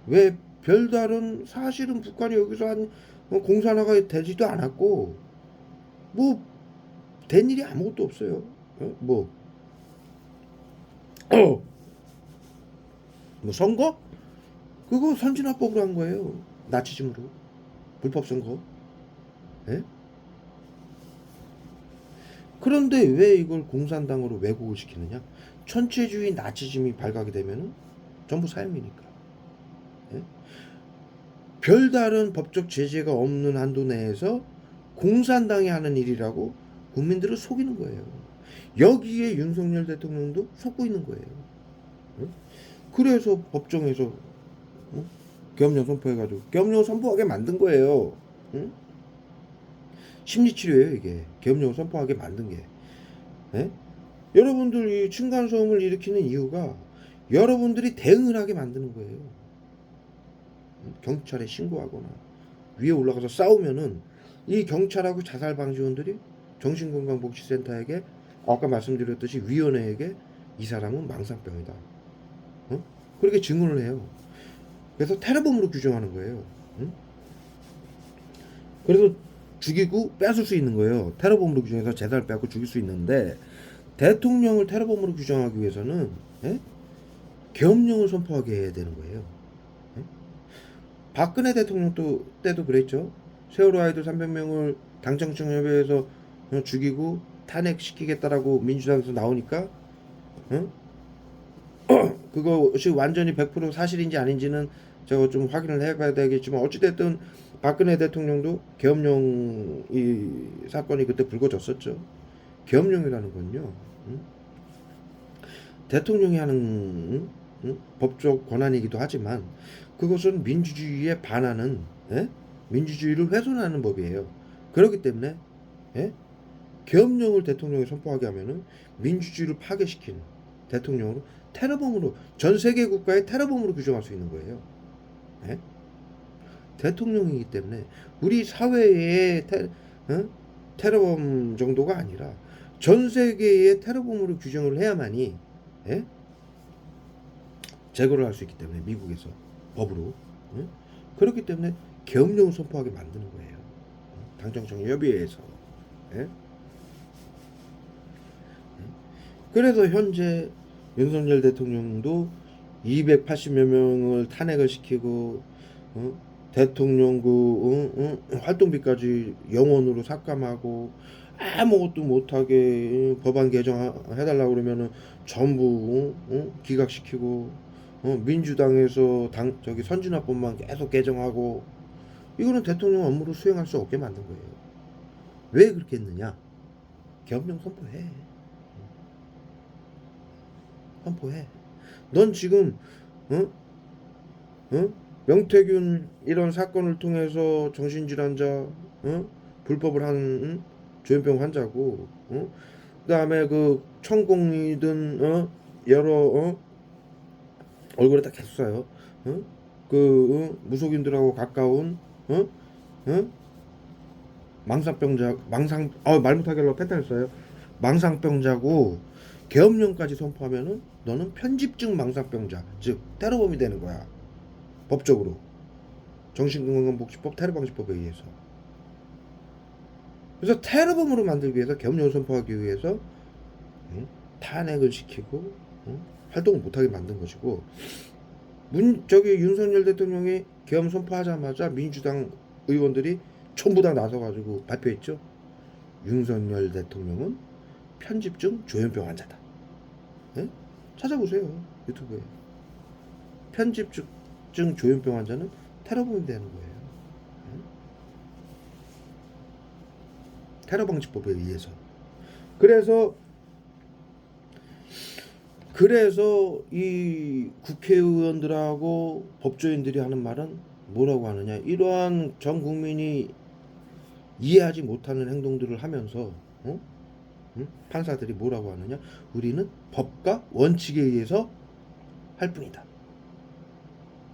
왜 별다른 사실은 북한이 여기서 한 공산화가 되지도 않았고 뭐 된 일이 아무것도 없어요. 뭐, 뭐 선거? 그거 선진화법으로 한 거예요. 나치즘으로 불법 선거. 예? 그런데 왜 이걸 공산당으로 왜곡을 시키느냐? 천체주의 나치즘이 발각이 되면은 전부 사형이니까. 예? 별다른 법적 제재가 없는 한도 내에서 공산당이 하는 일이라고 국민들을 속이는 거예요. 여기에 윤석열 대통령도 속고 있는 거예요. 예? 그래서 법정에서 계엄령 선포해가지고 계엄령을 선포하게 만든 거예요. 응? 심리치료예요 이게. 계엄령을 선포하게 만든 게. 예? 여러분들 이 층간소음을 일으키는 이유가 여러분들이 대응을 하게 만드는 거예요. 경찰에 신고하거나 위에 올라가서 싸우면은 이 경찰하고 자살방지원들이 정신건강복지센터에게 아까 말씀드렸듯이 위원회에게 이 사람은 망상병이다. 그렇게 증언을 해요. 그래서 테러범으로 규정하는 거예요. 그래서 죽이고 뺏을 수 있는 거예요. 테러범으로 규정해서 재산을 빼앗고 죽일 수 있는데 대통령을 테러범으로 규정하기 위해서는 예? 계엄령을 선포하게 해야 되는 거예요. 예? 박근혜 대통령 때도 그랬죠. 세월호 아이들 300명을 당정청 협의회에서 죽이고 탄핵시키겠다라고 민주당에서 나오니까 그것이 완전히 100% 사실인지 아닌지는 제가 좀 확인을 해봐야 되겠지만 어찌됐든 박근혜 대통령도 계엄령 이 사건이 그때 불거졌었죠. 계엄령이라는 건요. 대통령이 하는 법적 권한이기도 하지만 그것은 민주주의에 반하는 민주주의를 훼손하는 법이에요. 그렇기 때문에 계엄령을 대통령이 선포하게 하면은 민주주의를 파괴시키는 대통령으로 테러범으로 전 세계 국가의 테러범으로 규정할 수 있는 거예요. 대통령이기 때문에 우리 사회의 테러범 정도가 아니라 전 세계의 테러범으로 규정을 해야만이 제거를 할 수 있기 때문에 미국에서 법으로 그렇기 때문에 계엄령을 선포하게 만드는 거예요. 당정청 협의회에서. 그래서 현재 윤석열 대통령도 280여 명을 탄핵을 시키고 대통령 활동비까지 영원으로 삭감하고 아무것도 못하게 법안 개정해달라고 그러면은 전부 기각시키고 민주당에서 저기 선진화법만 계속 개정하고 이거는 대통령 업무를 수행할 수 없게 만든 거예요. 왜 그렇게 했느냐? 계엄령 선포해. 선포해. 넌 지금 어? 어? 명태균 이런 사건을 통해서 정신질환자 불법을 한 조현병 환자고 그다음에 그 천공이든 여러 얼굴에 딱 계속 써요. 무속인들하고 가까운 어? 어? 망상병자 말 못하게 하려고 펜타를 써요. 망상병자고 계엄령까지 선포하면은 너는 편집증 망상병자 즉 테러범이 되는 거야. 법적으로 정신건강복지법 테러방지법에 의해서. 그래서 테러범으로 만들기 위해서 계엄령을 선포하기 위해서 탄핵을 시키고 활동을 못하게 만든 것이고 저기 윤석열 대통령이 계엄 선포하자마자 민주당 의원들이 전부 다 나서가지고 발표했죠. 윤석열 대통령은 편집증 조현병 환자다. 예? 찾아보세요 유튜브에. 편집증 조현병 환자는 테러범이 되는 거예요. 테러방지법에 의해서. 그래서 이 국회의원들하고 법조인들이 하는 말은 뭐라고 하느냐. 이러한 전 국민이 이해하지 못하는 행동들을 하면서 판사들이 뭐라고 하느냐. 우리는 법과 원칙에 의해서 할 뿐이다.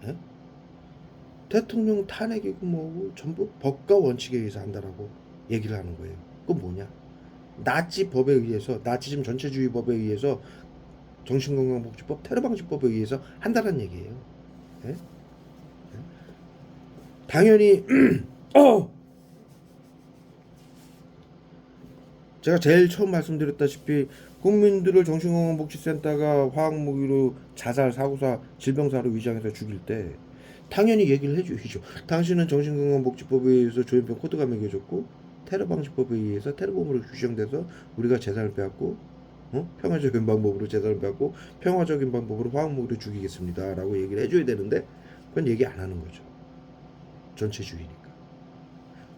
예? 대통령 탄핵이고 뭐고 전부 법과 원칙에 의해서 한다라고 얘기를 하는 거예요. 그건 뭐냐? 나치법에 의해서, 나치즘 전체주의법에 의해서, 정신건강복지법, 테러방지법에 의해서 한다는 얘기예요. 예? 당연히 제가 제일 처음 말씀드렸다시피 국민들을 정신건강복지센터가 화학무기로 자살, 사고사, 질병사로 위장해서 죽일 때 당연히 얘기를 해주시죠. 당신은 정신건강복지법에 의해서 조현병 코드가 매겨졌고 테러방지법에 의해서 테러범으로 규정돼서 우리가 재산을 빼앗고 평화적인 방법으로 재산을 빼앗고 평화적인 방법으로 화학무기로 죽이겠습니다 라고 얘기를 해줘야 되는데 그건 얘기 안 하는 거죠. 전체주의니까.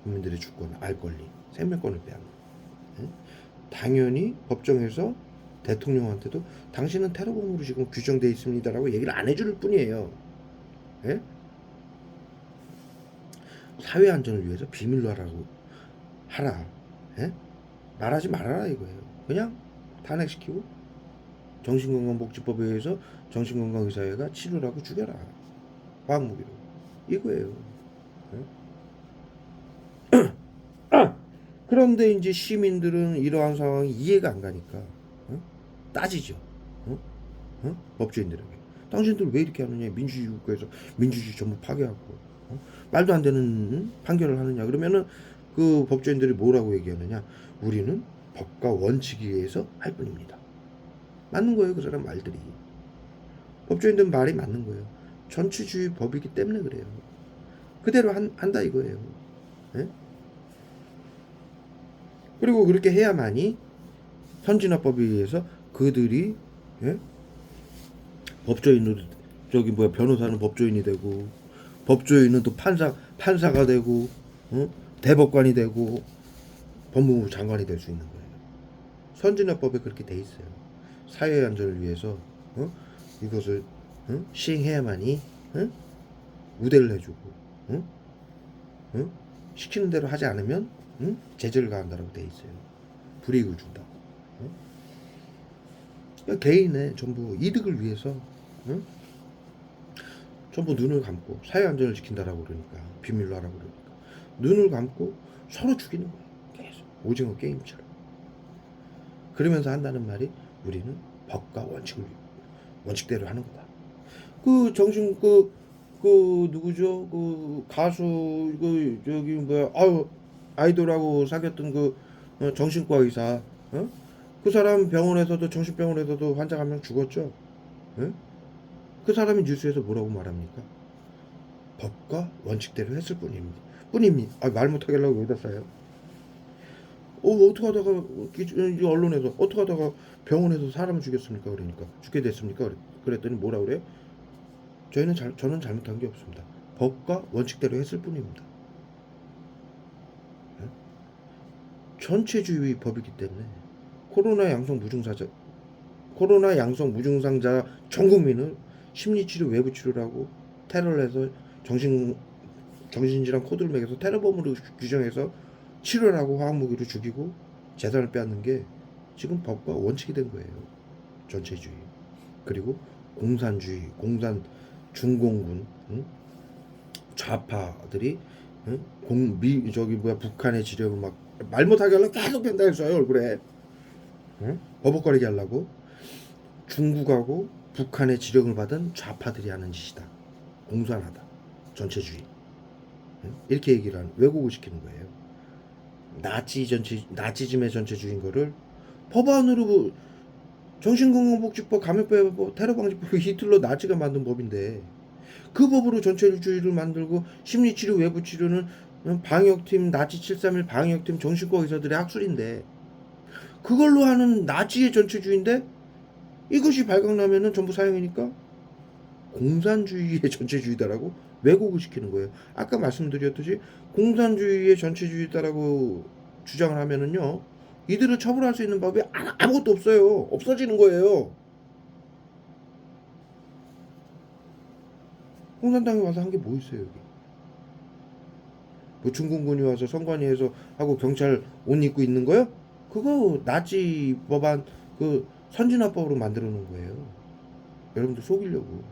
국민들의 주권, 알 권리, 생명권을 빼앗는. 당연히 법정에서 대통령한테도 당신은 테러범으로 지금 규정되어 있습니다라고 얘기를 안 해줄 뿐이에요. 예? 사회 안전을 위해서 비밀로 하라. 예? 말하지 말아라 이거예요. 그냥 탄핵시키고 정신건강복지법에 의해서 정신건강의사회가 치료를 하고 죽여라. 화학무기로. 이거예요. 예? 그런데 이제 시민들은 이러한 상황이 이해가 안 가니까 따지죠. 법조인들에게. 당신들 왜 이렇게 하느냐. 민주주의 국가에서 민주주의 전부 파괴하고 말도 안 되는 판결을 하느냐. 그러면은 그 법조인들이 뭐라고 얘기하느냐. 우리는 법과 원칙에 의해서 할 뿐입니다. 맞는 거예요. 그 사람 말들이. 법조인들 말이 맞는 거예요. 전체주의 법이기 때문에 그래요. 그대로 한다 이거예요. 예? 그리고 그렇게 해야만이 선진화법에 의해서 그들이 법조인으로 변호사는 법조인이 되고 법조인은 또 판사가 되고 대법관이 되고 법무부 장관이 될 수 있는 거예요. 선진화법에 그렇게 돼 있어요. 사회 안전을 위해서 이것을 시행해야만이 우대를 해주고 시키는 대로 하지 않으면 제재를 가한다라고 돼 있어요. 불이익을 준다고. 개인의 전부 이득을 위해서 전부 눈을 감고 사회 안전을 지킨다라고 그러니까 비밀로 하라고 그러니까 눈을 감고 서로 죽이는 거예요. 계속 오징어 게임처럼. 그러면서 한다는 말이 우리는 법과 원칙대로 하는 거다. 그 정신 그 누구죠? 그 가수 저기 뭐야 아이돌하고 사귀었던 그 정신과 의사 그 사람 병원에서도 정신병원에서도 환자가 한 명 죽었죠. 그 사람이 뉴스에서 뭐라고 말합니까? 법과 원칙대로 했을 뿐입니다. 말 못하게 하려고 여기다 써요. 어떻게 하다가 이 언론에서 어떻게 하다가 병원에서 사람을 죽였습니까? 그러니까 죽게 됐습니까? 그랬더니 뭐라 그래요? 저는 잘못한 게 없습니다. 법과 원칙대로 했을 뿐입니다. 예? 전체주의 법이기 때문에 코로나 양성 무증상자 코로나 양성 무증상자 전 국민을 심리치료 외부치료라고 테러를 해서 정신질환 코드를 매겨서 테러범으로 규정해서 치료를 하고 화학무기로 죽이고 재산을 빼앗는 게 지금 법과 원칙이 된 거예요. 전체주의. 그리고 공산주의, 중공군, 응? 좌파들이 응? 북한의 지령을 막 말 못하게 하려고 계속 뺀다 했어요 얼굴에. 응? 버벅거리게 하려고. 중국하고 북한의 지령을 받은 좌파들이 하는 짓이다. 공산하다. 전체주의. 응? 이렇게 얘기를 하는 왜곡을 시키는 거예요. 나치즘의 전체주의인 거를 법안으로 정신건강복지법, 감염병법, 테러방지법 히틀러 나치가 만든 법인데 그 법으로 전체주의를 만들고 심리치료 외부치료는 방역팀 나치 731 방역팀 정신과 의사들의 학술인데 그걸로 하는 나치의 전체주의인데 이것이 발각나면은 전부 사형이니까 공산주의의 전체주의다라고 왜곡을 시키는 거예요. 아까 말씀드렸듯이 공산주의의 전체주의다라고 주장을 하면은요 이들을 처벌할 수 있는 법이 아무것도 없어요. 없어지는 거예요. 공산당이 와서 한 게 뭐 있어요 여기? 뭐 중공군이 와서 선관위에서 하고 경찰 옷 입고 있는 거요? 그거 나치 법안 그 선진화법으로 만들어 놓은 거예요. 여러분들 속이려고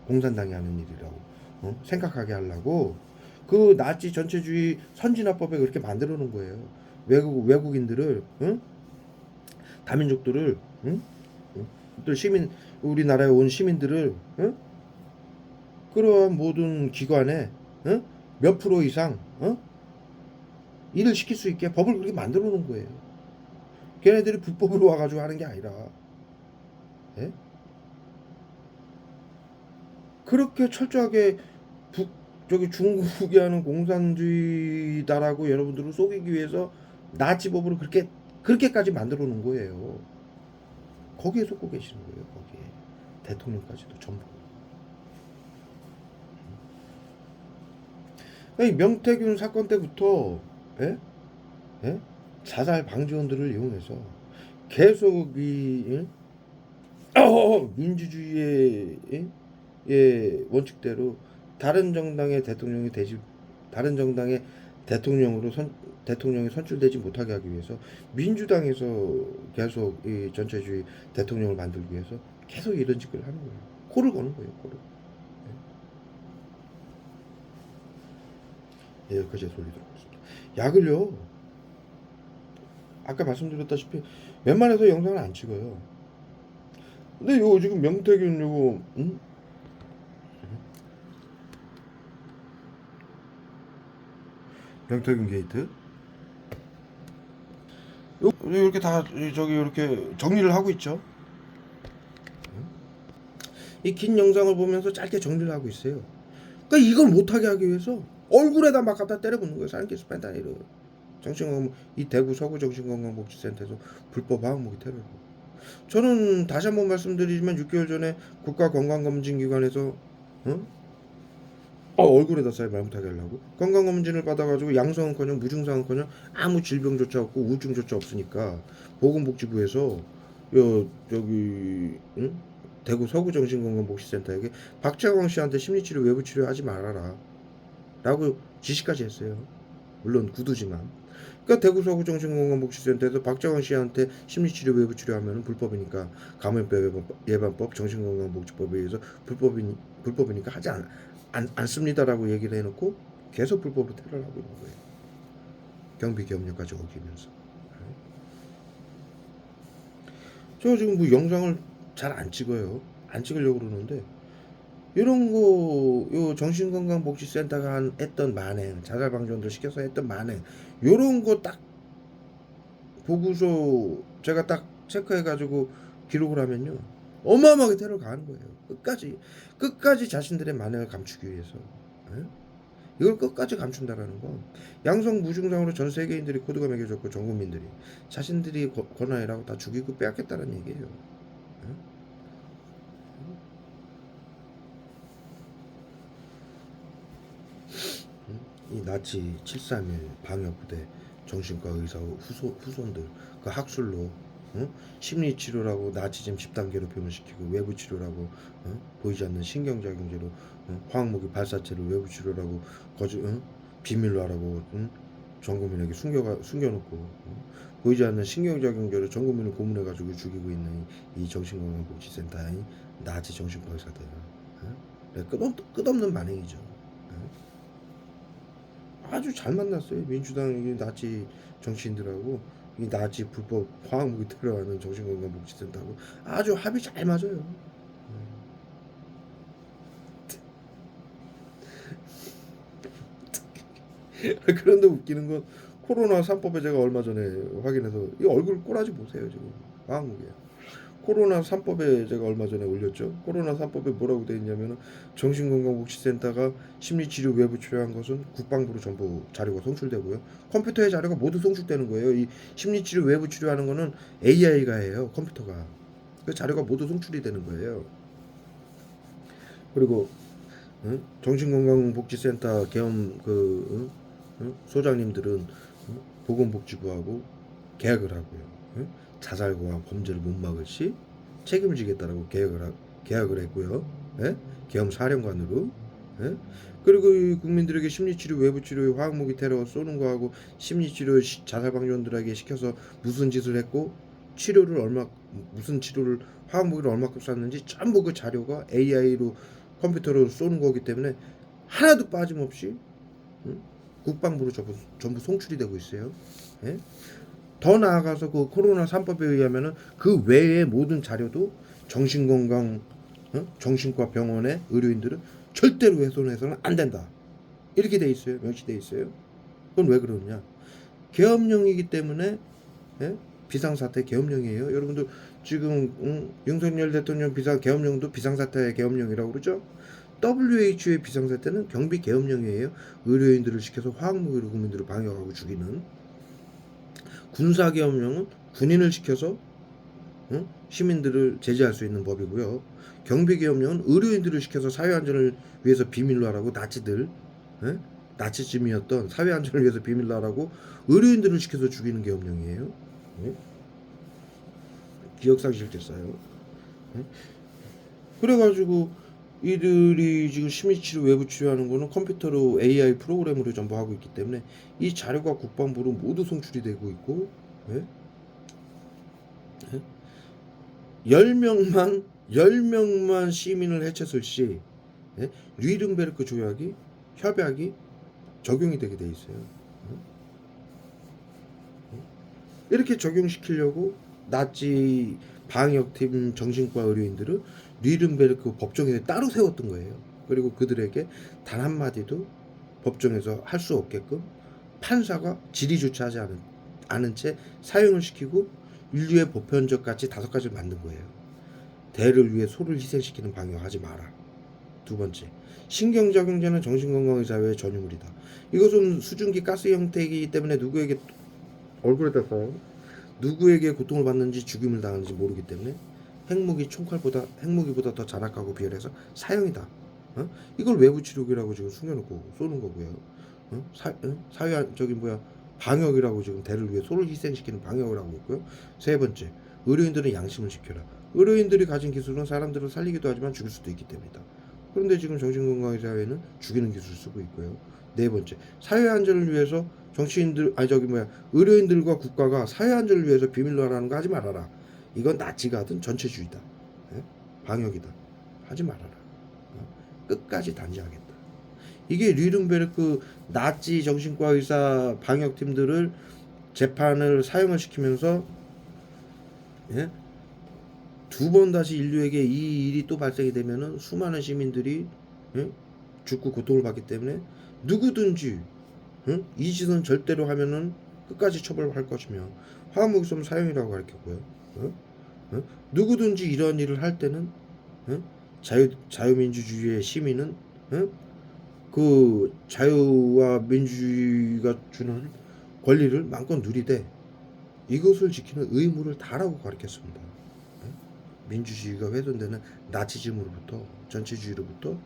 공산당이 하는 일이라고 생각하게 하려고 그 나치 전체주의 선진화법에 그렇게 만들어 놓은 거예요. 외국인들을 다민족들을 또 우리나라에 온 시민들을 그러한 모든 기관에 몇 프로 이상 일을 시킬 수 있게 법을 그렇게 만들어 놓은 거예요. 걔네들이 불법으로 와가지고 하는 게 아니라 예? 그렇게 철저하게 중국이 하는 공산주의다라고 여러분들을 속이기 위해서 나치법으로 그렇게까지 만들어 놓은 거예요. 거기에 속고 계시는 거예요. 거기에 대통령까지도 전부. 명태균 사건 때부터 예? 예? 자살 방지원들을 이용해서 계속 민주주의의 원칙대로 다른 정당의 대통령으로 대통령이 선출되지 못하게 하기 위해서 민주당에서 계속 이 전체주의 대통령을 만들기 위해서 계속 이런 짓을 하는 거예요. 코를 거는 거예요. 코를. 예, 여기까지 소리 들어고 있습니다. 약을요. 아까 말씀드렸다시피 웬만해서 영상을 안 찍어요. 근데 요 지금 명태균 요거 명태균 게이트 이렇게 다 이렇게 정리를 하고 있죠. 이 긴 영상을 보면서 짧게 정리를 하고 있어요. 그러니까 이걸 못하게 하기 위해서 얼굴에다 막 갖다 때려붓는 거예요. 사인키스 펜타닐을. 이 대구 서구 정신건강복지센터에서 불법 화학무기 테러를. 저는 다시 한번 말씀드리지만 6개월 전에 국가건강검진기관에서 얼굴에다 쌀 말 못하게 하려고 건강검진을 받아가지고 양성은커녕 무증상은커녕 아무 질병조차 없고 우울증조차 없으니까 보건복지부에서 대구 서구정신건강복지센터에게 박재광 씨한테 심리치료 외부치료 하지 말아라 라고 지시까지 했어요. 물론 구두지만. 그러니까 대구 서구정신건강복지센터에서 박재광 씨한테 심리치료 외부치료 하면 불법이니까 감염병 예방법 정신건강복지법에 의해서 불법이니까 하지 않습니다라고 얘기를 해놓고 계속 불법으로 테러를 하고 있는 거예요. 경비계엄령까지 어기면서. 저 지금 뭐 영상을 잘 안 찍어요. 안 찍으려고 그러는데 이런 거 요 정신건강복지센터가 했던 만행 자살방지원들 시켜서 했던 만행 요런 거 딱 보고서 제가 딱 체크해가지고 기록을 하면요 어마어마하게 테러를 가하는 거예요. 끝까지 자신들의 만행을 감추기 위해서. 예? 이걸 끝까지 감춘다라는 건 양성 무증상으로 전 세계인들이 코드가 매겨졌고 전 국민들이 자신들이 권한이라고 다 죽이고 빼앗겠다는 얘기예요. 이 나치 731 방역부대 정신과 의사 후손들 그 학술로 심리치료라고 나치즘 집단 괴롭힘을 시키고 외부치료라고 보이지 않는 신경작용제로 화학무기 발사체를 외부치료라고 비밀로 하라고 전 국민에게 숨겨놓고 보이지 않는 신경작용제로 전 국민을 고문해가지고 죽이고 있는 이 정신건강복지센터의 나치 정신과 의사들 끝없는 만행이죠. 아주 잘 만났어요. 민주당 나치 정치인들하고 이 나치 불법 화학무기 테러하는 정신건강복지센터하고 아주 합이 잘 맞아요. 그런데 웃기는 건 코로나 3법에 제가 얼마 전에 확인해서 이 얼굴 꼬라지 보세요. 지금 화학무기야. 코로나 3법에 제가 얼마 전에 올렸죠. 코로나 3법에 뭐라고 되어 있냐면은 정신건강복지센터가 심리치료 외부 치료한 것은 국방부로 전부 자료가 송출되고요. 컴퓨터의 자료가 모두 송출되는 거예요. 이 심리치료 외부 치료하는 거는 AI가 해요. 컴퓨터가. 그 자료가 모두 송출이 되는 거예요. 그리고 정신건강복지센터 계엄 소장님들은 보건복지부하고 계약을 하고요. 자살과 범죄를 못 막을 시 책임을 지겠다라고 계약을 했고요. 예? 계엄 사령관으로. 예? 그리고 이 국민들에게 심리치료, 외부치료, 화학무기 테러 쏘는 거하고 심리치료 자살방지원들에게 시켜서 무슨 짓을 했고 무슨 치료를 화학무기를 얼마큼 쐈는지 전부 그 자료가 AI로 컴퓨터로 쏘는 거기 때문에 하나도 빠짐없이 국방부로 전부 송출이 되고 있어요. 예? 더 나아가서 그 코로나 3법에 의하면은 그 외의 모든 자료도 정신과 병원의 의료인들은 절대로 훼손해서는 안 된다. 이렇게 돼 있어요. 명시돼 있어요. 그건 왜 그러냐? 계엄령이기 때문에 비상사태 계엄령이에요. 여러분들 지금 윤석열 대통령 계엄령도 비상사태 계엄령이라고 그러죠? WHO의 비상사태는 경비 계엄령이에요. 의료인들을 시켜서 화학무기로 국민들을 방역하고 죽이는. 군사계엄령은 군인을 시켜서 시민들을 제재할 수 있는 법이고요. 경비계엄령은 의료인들을 시켜서 사회안전을 위해서 비밀로 하라고 나치즘이었던 사회안전을 위해서 비밀로 하라고 의료인들을 시켜서 죽이는 계엄령이에요. 기억상실됐어요. 그래가지고 이들이 지금 심리치료 외부치료하는 거는 컴퓨터로 AI 프로그램으로 전부 하고 있기 때문에 이 자료가 국방부로 모두 송출이 되고 있고 10명만 시민을 해쳤을 시 뉘른베르크 협약이 적용이 되게 돼 있어요. 이렇게 적용시키려고 나치 방역팀 정신과 의료인들은 뉘른베르크 법정에 따로 세웠던 거예요. 그리고 그들에게 단 한마디도 법정에서 할 수 없게끔 판사가 질의조차 하지 않은 채 사형을 시키고 인류의 보편적 가치 5가지를 만든 거예요. 대를 위해 소를 희생시키는 방역하지 마라. 두 번째, 신경작용제는 정신건강의사회의 전유물이다. 이것은 수증기 가스 형태이기 때문에 누구에게 얼굴에다 써요. 누구에게 고통을 받는지 죽임을 당하는지 모르기 때문에 핵무기보다 더 잔악하고 비열해서 사형이다. 이걸 외부치료기라고 지금 숨겨놓고 쏘는 거고요. 방역이라고 지금 대를 위해 소를 희생시키는 방역을 하고 있고요. 세 번째, 의료인들은 양심을 지켜라. 의료인들이 가진 기술은 사람들을 살리기도 하지만 죽일 수도 있기 때문이다. 그런데 지금 정신건강의사회는 죽이는 기술을 쓰고 있고요. 네 번째, 사회안전을 위해서 의료인들과 국가가 사회안전을 위해서 비밀로 하라는 거 하지 말아라. 이건 나치가 하든 전체주의다. 방역이다. 하지 말아라. 끝까지 단죄하겠다. 이게 뉘른베르크 나치 정신과 의사 방역팀들을 재판을 사형을 시키면서 두 번 다시 인류에게 이 일이 또 발생이 되면은 수많은 시민들이 죽고 고통을 받기 때문에 누구든지 이 짓은 절대로 하면은 끝까지 처벌할 것이며 화학무기 쏘면 사형이라고 가르쳤고요. 누구든지 이런 일을 할 때는 자유민주주의의 시민은 그 자유와 민주주의가 주는 권리를 마음껏 누리되 이것을 지키는 의무를 다라고 가르쳤습니다. 민주주의가 훼손되는 나치즘으로부터 전체주의로부터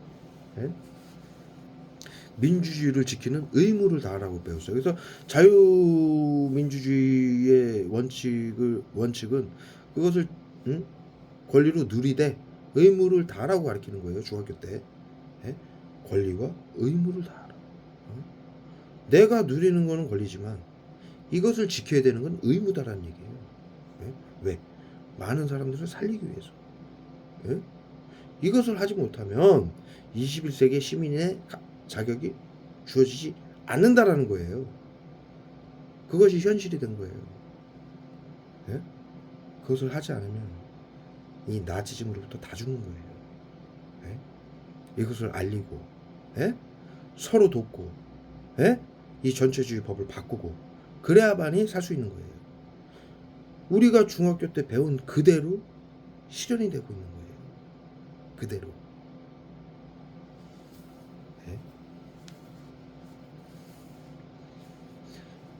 민주주의를 지키는 의무를 다하라고 배웠어요. 그래서 자유민주주의의 원칙은 그것을 권리로 누리되 의무를 다하라고 가르치는 거예요. 중학교 때 권리와 의무를 다하라. 내가 누리는 거는 권리지만 이것을 지켜야 되는 건 의무다라는 얘기예요. 왜? 많은 사람들을 살리기 위해서. 이것을 하지 못하면 21세기 시민의 자격이 주어지지 않는다라는 거예요. 그것이 현실이 된 거예요. 그것을 하지 않으면 이 나치즘으로부터 다 죽는 거예요. 이것을 알리고 서로 돕고 이 전체주의 법을 바꾸고 그래야만이 살 수 있는 거예요. 우리가 중학교 때 배운 그대로 실현이 되고 있는 거예요. 그대로.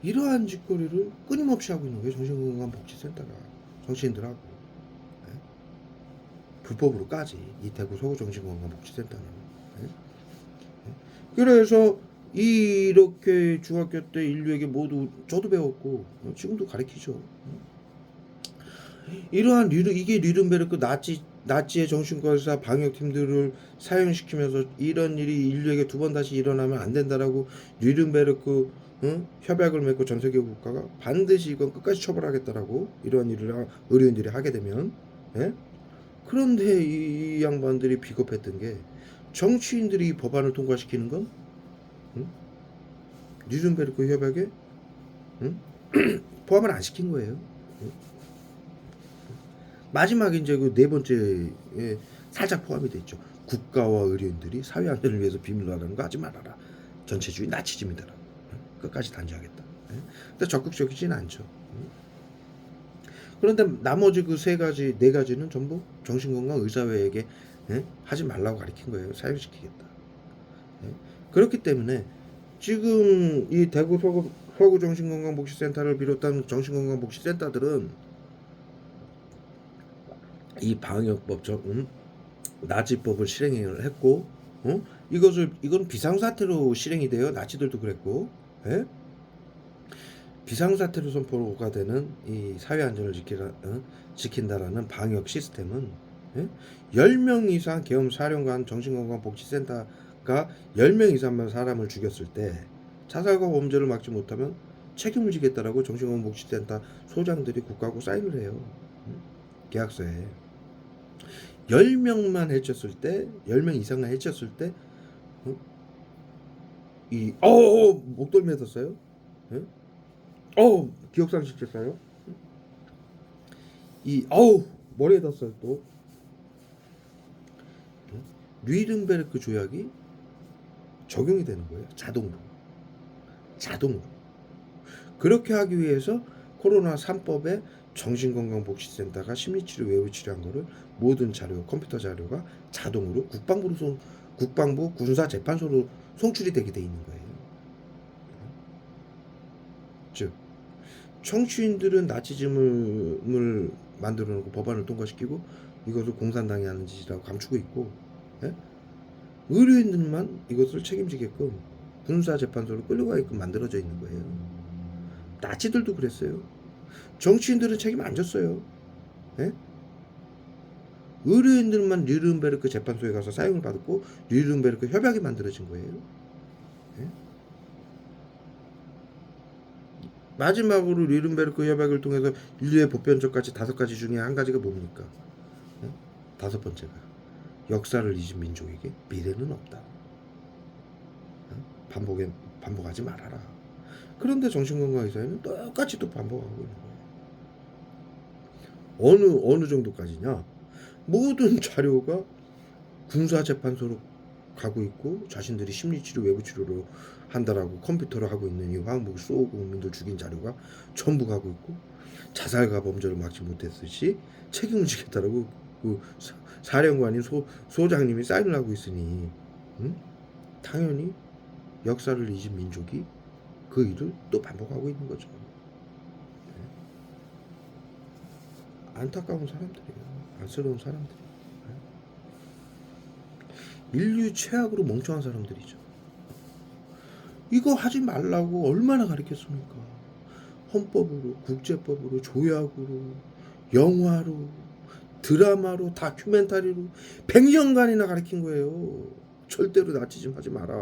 이러한 짓거리를 끊임없이 하고 있는 거예요. 정신건강복지센터가 정치인들하고 불법으로까지 이 대구 서구 정신건강복지센터는. 그래서 이렇게 중학교 때 인류에게 모두 저도 배웠고 지금도 가르치죠. 이러한 이게 뉘른베르크 나치의 정신과의사 방역팀들을 사용시키면서 이런 일이 인류에게 두 번 다시 일어나면 안 된다라고 뉘른베르크 협약을 맺고 전 세계 국가가 반드시 이건 끝까지 처벌하겠다라고 이러한 일을 의료인들이 하게 되면 그런데 이 양반들이 비겁했던 게 정치인들이 이 법안을 통과시키는 건 뉘른베르크 협약에 포함을 안 시킨 거예요. 마지막에 이제 그 네 번째에 살짝 포함이 됐죠. 국가와 의료인들이 사회 안전을 위해서 비밀로 하라는 거 하지 말아라. 전체주의 나치즘이더라. 끝까지 단죄하겠다. 근데 적극적이진 않죠. 그런데 나머지 그 네 가지는 전부 정신건강 의사회에게 하지 말라고 가르친 거예요. 사용시키겠다. 그렇기 때문에 지금 이 대구 서구 정신건강복지센터를 비롯한 정신건강복지센터들은 이 방역법 나치법을 실행을 했고 이건 비상사태로 실행이 돼요. 나치들도 그랬고 비상사태로 선포가 되는 이 사회안전을 지킨다라는 방역 시스템은 10명 이상 계엄 사령관 정신건강복지센터가 10명 이상만 사람을 죽였을 때 자살과 범죄를 막지 못하면 책임을 지겠다라고 정신건강복지센터 소장들이 국가하고 사인을 해요. 계약서에 10명만 해쳤을 때 10명 이상만 해쳤을 때 목덜 맺었어요. 기억상실됐어요. 머리에 닿았어요. 또 뉘른베르크 조약이 적용이 되는 거예요. 자동으로. 그렇게 하기 위해서 코로나 3법에 정신건강복지센터가 심리치료 외부치료한 거를 모든 자료 컴퓨터 자료가 자동으로 국방부 군사재판소로 송출이 되게 돼 있는 거예요. 즉 정치인들은 나치즘을 만들어 놓고 법안을 통과시키고 이것을 공산당이 하는 짓이라고 감추고 있고 의료인들만 이것을 책임지게끔 군사재판소로 끌려가게끔 만들어져 있는 거예요. 나치들도 그랬어요. 정치인들은 책임 안 졌어요. 의료인들만 뉘른베르크 재판소에 가서 사형을 받았고 뉘른베르크 협약이 만들어진 거예요. 마지막으로 뉘른베르크 협약을 통해서 인류의 보편적 가치 5가지 중에 한 가지가 뭡니까? 5번째가 역사를 잊은 민족에게 미래는 없다. 반복하지 말아라. 그런데 정신건강의사회는 똑같이 또 반복하고 있는 거예요. 어느 정도까지냐? 모든 자료가 군사재판소로 가고 있고 자신들이 심리치료 외부치료로 한다라고 컴퓨터로 하고 있는 이 화학무기 쏘고 국민들 죽인 자료가 전부 가고 있고 자살과 범죄를 막지 못했듯이 책임을 지겠다라고 그 사령관인 소장님이 사인을 하고 있으니 당연히 역사를 잊은 민족이 그 일을 또 반복하고 있는 거죠. 안타까운 사람들이에요. 안쓰러운 사람들이에요. 인류 최악으로 멍청한 사람들이죠. 이거 하지 말라고 얼마나 가르쳤습니까? 헌법으로, 국제법으로, 조약으로, 영화로, 드라마로, 다큐멘터리로 100년간이나 가르친 거예요. 절대로 나치즘 하지 마라.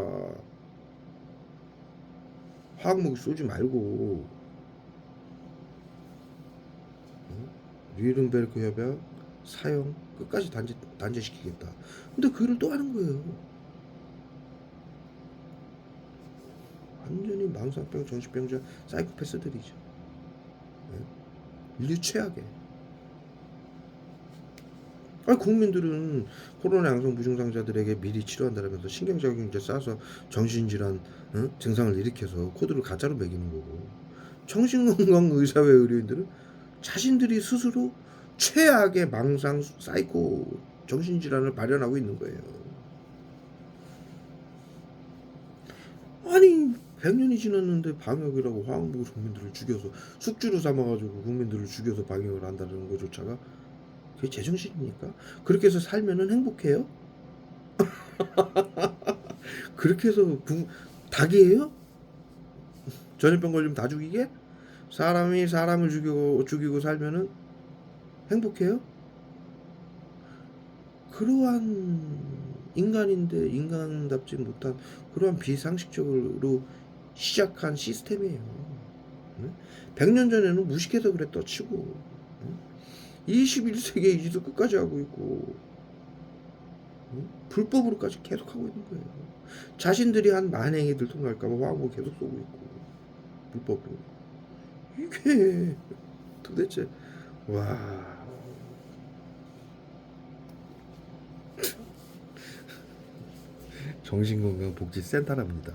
화학무기 쏘지 말고. 뉘른베르크 협약 사형 끝까지 단죄시키겠다. 근데 그 일을 또 하는 거예요. 완전히 망상병, 정신병자, 사이코패스들이죠. 인류 최악의. 국민들은 코로나 양성 무증상자들에게 미리 치료한다면서 신경작용제 쏴서 정신질환 증상을 일으켜서 코드를 가짜로 매기는 거고, 정신건강의사회 의료인들은 자신들이 스스로 최악의 망상 사이코 정신질환을 발현하고 있는 거예요. 아니 100년이 지났는데 방역이라고 화학무기 국민들을 죽여서 숙주로 삼아가지고 국민들을 죽여서 방역을 한다는 것조차가 그게 제정신입니까? 그렇게 해서 살면은 행복해요? 그렇게 해서 닭이에요? 전염병 걸리면 다 죽이게? 사람이 사람을 죽이고 살면은 행복해요? 그러한 인간인데 인간답지 못한 그러한 비상식적으로 시작한 시스템이에요. 100년 전에는 무식해서 그랬다 치고 21세기에 이 짓을 끝까지 하고 있고 불법으로까지 계속 하고 있는 거예요. 자신들이 한 만행이들 통할까봐 화학무 계속 쏘고 있고 불법으로. 이게 도대체 와 정신건강복지센터랍니다.